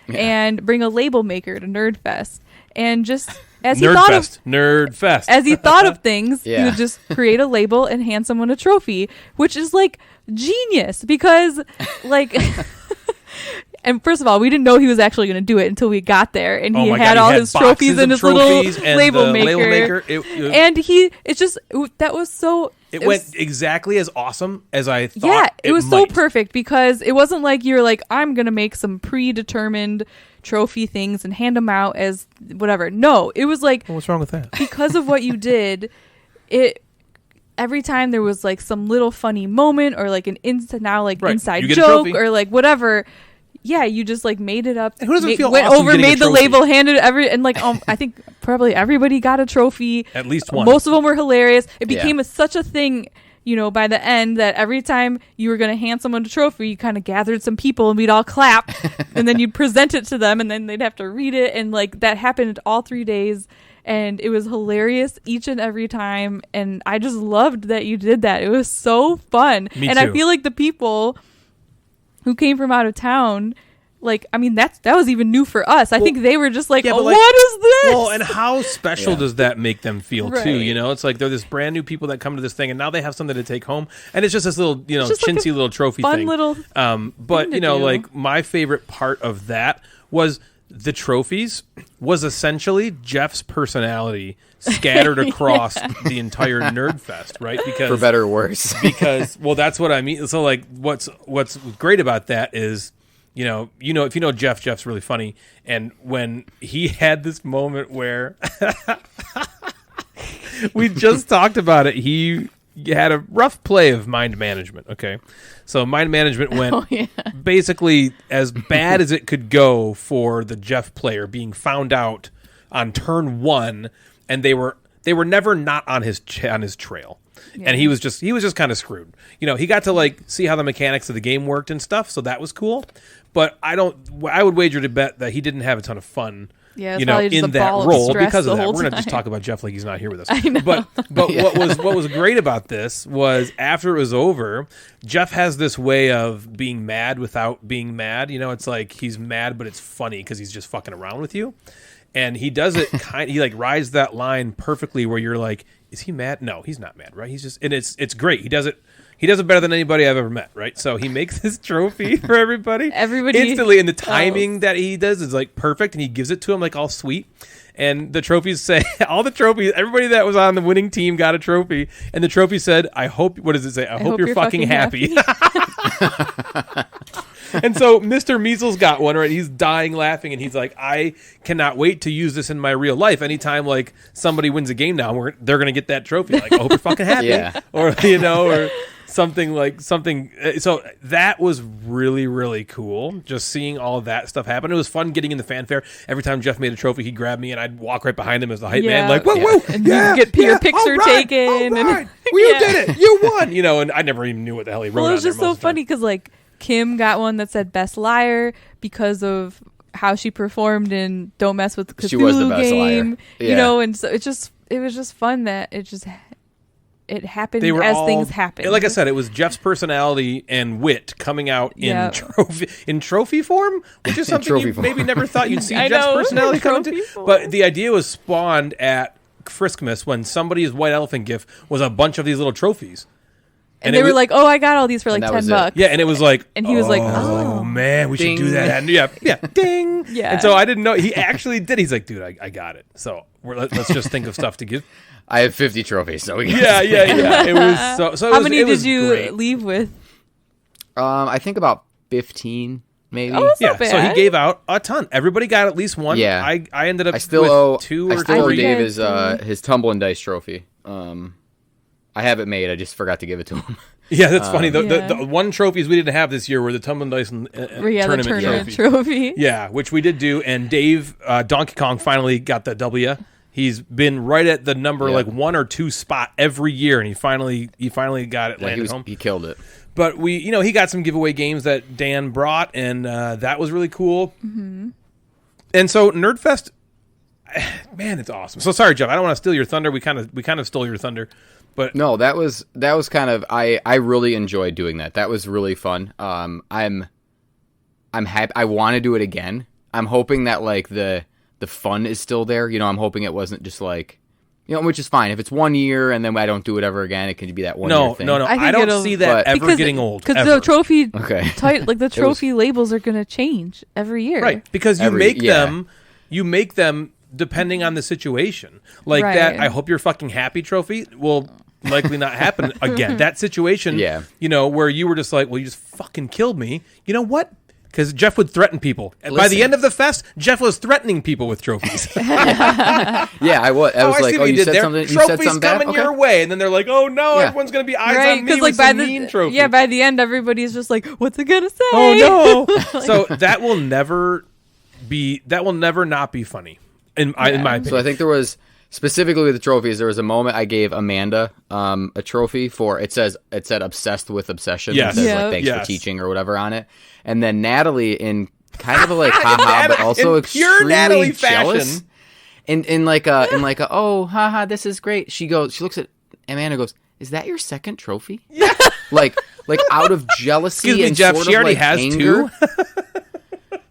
and bring a label maker to Nerdfest. And just as he thought of Nerdfest. as he thought of things, he Yeah. would just create a label and hand someone a trophy, which is like genius, because like and first of all, we didn't know he was actually going to do it until we got there, and he Oh my had God, all he his had trophies boxes in of his little trophies and label the maker. label maker. And that was so. It went exactly as awesome as I thought. Yeah, it was so might. perfect, because it wasn't like you're like, I'm going to make some predetermined trophy things and hand them out as whatever. No, it was like, Well, what's wrong with that? because of what you did, every time there was like some little funny moment or like an Right. inside You get a joke trophy. or like whatever. Yeah, you just like made it up. And who doesn't feel went awesome over, getting a made the trophy? label, handed and like I think probably everybody got a trophy. At least one. Most of them were hilarious. It Yeah. became such a thing, by the end, that every time you were going to hand someone a trophy, you kind of gathered some people and we'd all clap, and then you'd present it to them, and then they'd have to read it, and like that happened all 3 days. And it was hilarious each and every time. And I just loved that you did that. It was so fun. Me and too. I feel like the people who came from out of town, like, I mean, that was even new for us. I think they were just like, Yeah, oh, but, like, what is this? Well, and how special does that make them feel too? Right. It's like they're this brand new people that come to this thing, and now they have something to take home, and it's just this little, just like chintzy a little trophy fun thing. little But thing to do. like my favorite part of that was the trophies was essentially Jeff's personality scattered across the entire Nerdfest, right? Because for better or worse. because that's what I mean. So like what's great about that is if you know Jeff's really funny, and when he had this moment where we just talked about it, he had a rough play of mind management. Okay, so mind management went basically as bad as it could go for the Jeff player, being found out on turn 1, and they were never not on his trail. Yeah. And he was just kind of screwed. He got to like see how the mechanics of the game worked and stuff, so that was cool. But I would wager to bet that he didn't have a ton of fun. Yeah, it's probably just in a that ball of role stress because of the that. whole We're gonna just time. talk about Jeff like he's not here with us. I know. But what was great about this was after it was over, Jeff has this way of being mad without being mad. It's like he's mad, but it's funny because he's just fucking around with you. And he does it he like rides that line perfectly where you're like, is he mad? No, he's not mad, right? He's just, and it's great. He does it, He does it better than anybody I've ever met, right? So he makes this trophy for everybody. Everybody instantly, and the timing that he does is like perfect, and he gives it to him like all sweet. And the trophies say, all the trophies, everybody that was on the winning team got a trophy. And the trophy said, I hope, what does it say? I hope you're fucking happy. And so Mr. Measles got one, right? He's dying laughing, and he's like, I cannot wait to use this in my real life. Anytime like somebody wins a game now, they're going to get that trophy. Like, I hope you're fucking happy. Yeah. Or, you know, or something. So that was really, really cool. Just seeing all of that stuff happen. It was fun getting in the fanfare. Every time Jeff made a trophy, he'd grab me, and I'd walk right behind him as the hype man. Like, whoa, whoa. And you get your picture taken. All right. And, well, you did it. You won. You know, and I never even knew what the hell he wrote on it was there just so most of the time. funny because, like, Kim got one that said best liar because of how she performed in Don't Mess with the Cthulhu She was the best game. liar. You Yeah. know, and so it was just fun that it happened things happened. Like I said, it was Jeff's personality and wit coming out in trophy form, which is something you form. maybe never thought you'd see I Jeff's know, personality coming trophy to. form. But the idea was spawned at Friskmas when somebody's white elephant gift was a bunch of these little trophies. and they were like, "Oh, I got all these for like And that was $10." Yeah, and it was like, And he was like, "Oh man, we Ding. should do that." And yeah, ding. Yeah. And so I didn't know he actually did. He's like, "Dude, I got it." So let's just think of stuff to give. I have 50 trophies, so we got Yeah. It was so. How many it was did you great. leave with? I think about 15, maybe. Oh, that's Yeah, not bad. so he gave out a ton. Everybody got at least one. Yeah. I ended up I still with owe 2 I or still owe 3. Dave Yeah. his tumble and dice trophy. I have it made. I just forgot to give it to him. Yeah, that's funny. The Yeah. one trophies we didn't have this year were the Tumbling Dice and, The tournament tournament trophy. trophy. Yeah, which we did do. And Dave, Donkey Kong, finally got the W. He's been right at the number Yeah. like 1 or 2 spot every year, and he finally got it Yeah, landed home. he killed it. But he got some giveaway games that Dan brought, and that was really cool. Mm-hmm. And so Nerdfest, man, it's awesome. So sorry, Jeff, I don't want to steal your thunder. We kind of stole your thunder, but No, that was kind of I really enjoyed doing that. That was really fun. I'm happy. I want to do it again. I'm hoping that like the fun is still there. I'm hoping it wasn't just like, which is fine. If it's 1 year and then I don't do it ever again, it can be that 1 year thing. No. I think I don't it'll- see that but- ever getting old. Because ever. the trophy, Okay. the trophy labels are gonna change every year. Right, because you Every- make them depending on the situation. Like Right. that, I hope you're fucking happy trophy will likely not happen again. That situation, Yeah. where you were just like, well, you just fucking killed me. You know what? Because Jeff would threaten people. And by the Listen. end of the fest, Jeff was threatening people with trophies. Yeah, I was. I was I like, see oh, what you did said there. something. You Trophies said something bad. coming Okay. your way, and then they're like, oh no, Yeah. everyone's gonna be eyes Right, on me with like some mean trophy. by the end, everybody's just like, "What's it gonna say?" Oh no! So that will never not be funny in my opinion. So I think there was specifically with the trophies. There was a moment I gave Amanda a trophy for. It said obsessed with obsession. Yes. It says Yeah. like thanks Yes. for teaching or whatever on it. And then Natalie in kind of a like haha, but also in pure extremely Natalie jealous. fashion. In like a oh haha, this is great. She looks at Amanda and goes, "Is that your second trophy?" Yeah. like out of jealousy Excuse me, and Jeff. sort She of already like has anger. 2.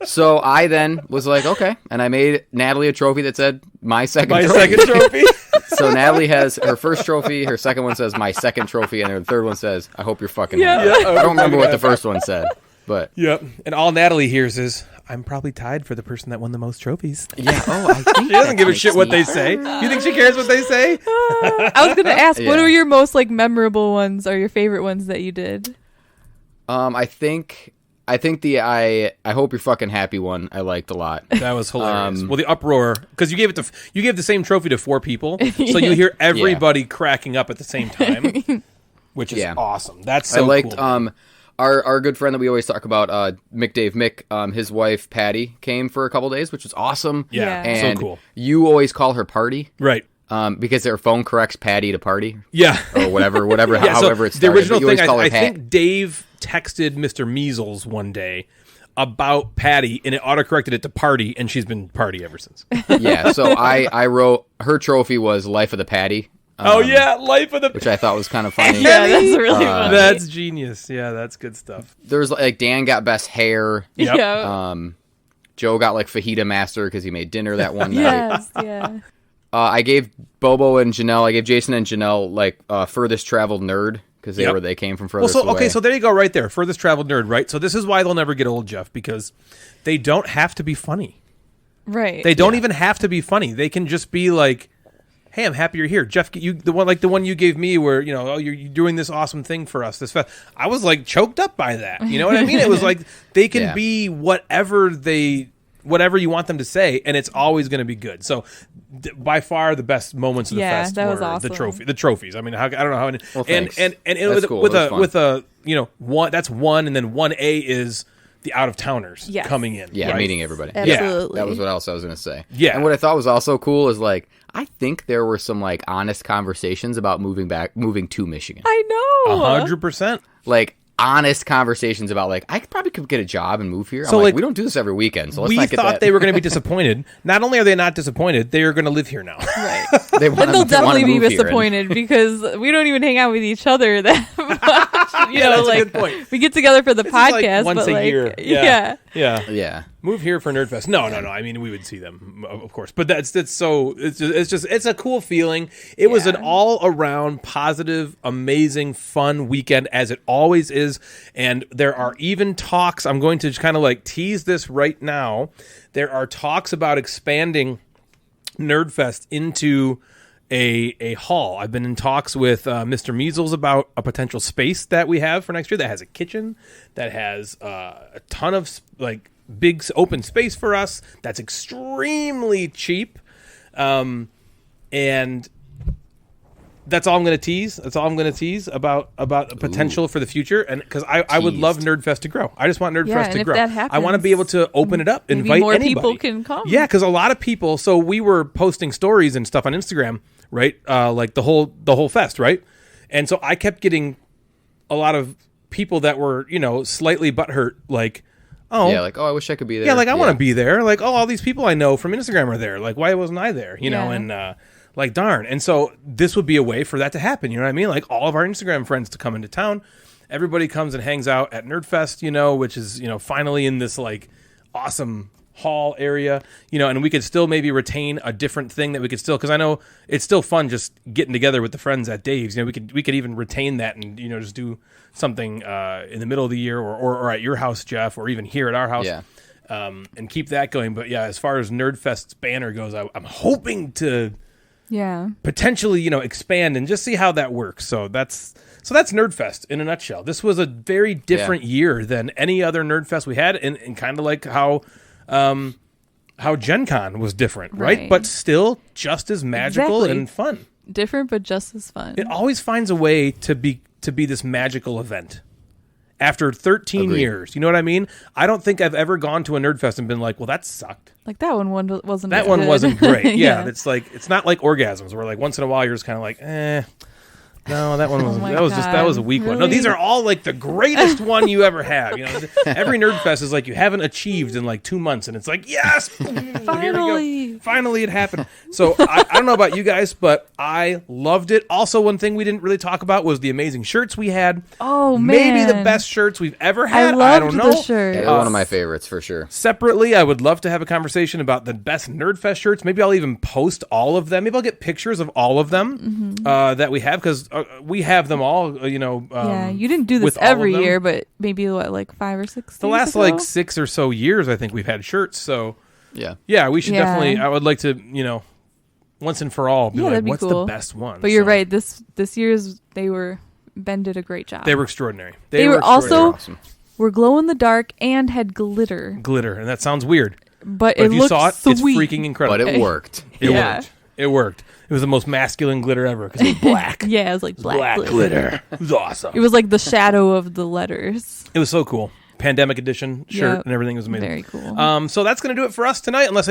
So I then was like, okay, and I made Natalie a trophy that said my second My trophy. second trophy. So Natalie has her first trophy, her second one says my second trophy, and her third one says I hope you're fucking happy. Yeah, I don't remember what the first one said, but Yep. And all Natalie hears is, I'm probably tied for the person that won the most trophies. yeah. Oh, I think She doesn't give a shit what they say. You think she cares what they say? I was gonna ask, what Yeah. were your most like memorable ones or your favorite ones that you did? I think the I hope you're fucking happy one I liked a lot. That was hilarious. Well, the uproar, because you gave the same trophy to 4 people, so you hear everybody cracking up at the same time, which is Yeah. awesome. That's so I liked cool. our good friend that we always talk about, Mick, his wife Patty came for a couple days, which was awesome. Yeah, Yeah. And so cool. you always call her Party. Right. Because their phone corrects Patty to Party Yeah. or whatever, Yeah, so however it's the original you always thing, call her I Pat. think Dave texted Mr. Measles one day about Patty, and it autocorrected it to Party, and she's been Party ever since. Yeah, so I wrote her trophy was Life of the Patty. Life of the... Which I thought was kind of funny. Yeah, that's really funny. That's genius. Yeah, that's good stuff. There's like Dan got best hair. Yep. Yeah. Joe got like fajita master because he made dinner that one night. Yes. Yeah. I gave Bobo and Janelle, I gave Jason and Janelle like furthest traveled nerd because Yep. they came from furthest away. Okay, so there you go, right there, furthest traveled nerd, right? So this is why they'll never get old, Jeff, because they don't have to be funny. Right. They don't even have to be funny. They can just be like, "Hey, I'm happy you're here, Jeff." The one you gave me, where you're doing this awesome thing for us. This fest. I was like choked up by that. You know what I mean? It was like they can be whatever you want them to say, and it's always going to be good. So, by far the best moments of the fest that were was awesome. the trophies. I mean, I don't know how. Well, thanks. and That's cool. with It was fun. one, that's one, and then 1A is the out of towners Yes. coming in. Yeah, right? meeting everybody. Absolutely. That was what else I was going to say. Yeah. And what I thought was also cool is like, I think there were some like honest conversations about moving to Michigan. I know. 100%. Like honest conversations about like, I probably could get a job and move here. So, I'm like, we don't do this every weekend. So let's We not get thought that. they were going to be disappointed. Not only are they not disappointed, they are going to live here now. Right. they want, And they'll they want to definitely be move here. disappointed because we don't even hang out with each other that much. That's a good point. We get together for the This is like podcast, once but a like, year. yeah. Yeah. Move here for Nerdfest. No. I mean, we would see them, of course. But it's a cool feeling. It was an all around positive, amazing, fun weekend, as it always is. And there are even talks. I'm going to kind of like tease this right now. There are talks about expanding Nerdfest into a hall. I've been in talks with Mr. Measles about a potential space that we have for next year that has a kitchen, that has a ton of like big open space for us, that's extremely cheap, and that's all I'm going to tease. That's all I'm going to tease about the potential for the future, and because I would love Nerdfest to grow. I just want Nerdfest and to if grow. that I want to be able to open it up, maybe invite more anybody. people can come. Yeah, because a lot of people. So we were posting stories and stuff on Instagram, right? Like the whole fest, right? And so I kept getting a lot of people that were slightly butthurt, like, oh Yeah, like, I wish I could be there. yeah, like I want to be there. Like, oh, all these people I know from Instagram are there. Like, why wasn't I there? You know, and like, darn. And so this would be a way for that to happen. You know what I mean? Like all of our Instagram friends to come into town. Everybody comes and hangs out at Nerdfest, which is, finally in this like awesome hall area, and we could still maybe retain a different thing that we could still, because I know it's still fun just getting together with the friends at Dave's. We could even retain that and, just do something in the middle of the year or at your house, Jeff, or even here at our house. Yeah. And keep that going. But yeah, as far as Nerdfest's banner goes, I'm hoping to potentially, expand and just see how that works. So that's Nerdfest in a nutshell. This was a very different year than any other Nerdfest we had, and kind of like how GenCon was different, right? But still just as magical and fun. Different, but just as fun. It always finds a way to be this magical event. After 13 years, you know what I mean? I don't think I've ever gone to a Nerdfest and been like, well, that sucked. Like that one wasn't. That as one good. wasn't great. Yeah, it's not like Orgasms where like once in a while you're just kind of like, no, that one wasn't. That was a weak one. No, Really? these are all like the greatest one you ever have. Every Nerdfest is like you haven't achieved in like 2 months, and it's like, yes, finally it happened. So I don't know about you guys, but I loved it. Also, one thing we didn't really talk about was the amazing shirts we had. Oh man, maybe the best shirts we've ever had. I don't know. loved the shirt. Yeah, they're one of my favorites for sure. Separately, I would love to have a conversation about the best Nerdfest shirts. Maybe I'll even post all of them. Maybe I'll get pictures of all of them that we have, because we have them all. You didn't do this with all of every them. year, but maybe like 5 or 6. The last like 6 or so years, I think we've had shirts. So Yeah. we should definitely. I would like to, once and for all, be like, that'd be what's cool. the best one? But you're So, right. This year's Ben did a great job. They were extraordinary. They were also Awesome. were glow in the dark and had glitter, glitter, and that sounds weird. but But it if you looked saw it, sweet. it's freaking incredible. But it worked. It Yeah. worked. It worked. It was the most masculine glitter ever because it was black. Yeah, it was like black glitter. glitter. It was awesome. It was like the shadow of the letters. It was so cool. Pandemic edition shirt Yep. and everything was amazing. Very cool. So that's gonna do it for us tonight. Unless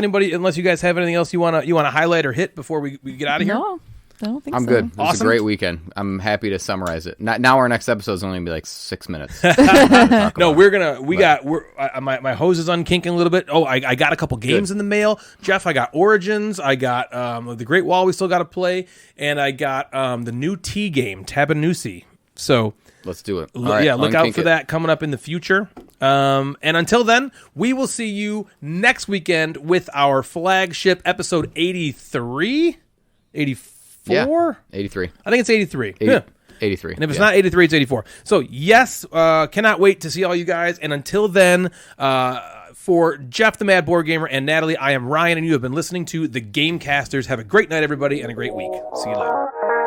you guys have anything else you wanna highlight or hit before we get out of here. No, I don't think I'm so. good. It was Awesome. a great weekend. I'm happy to summarize it. Now our next episode is only going to be like 6 minutes. No, my hose is unkinking a little bit. Oh, I got a couple games in the mail. Jeff, I got Origins. I got the Great Wall we still got to play, and I got the new T game, Tabanusi. So Let's do it. All right, look out unkink for it. that coming up in the future. And until then, we will see you next weekend with our flagship episode 83, 84. Yeah, 83. I think it's 83. 80. Yeah. 83. And if it's not 83, it's 84. So, yes, cannot wait to see all you guys. And until then, for Jeff the Mad Board Gamer and Natalie, I am Ryan, and you have been listening to the Gamecasters. Have a great night, everybody, and a great week. See you later.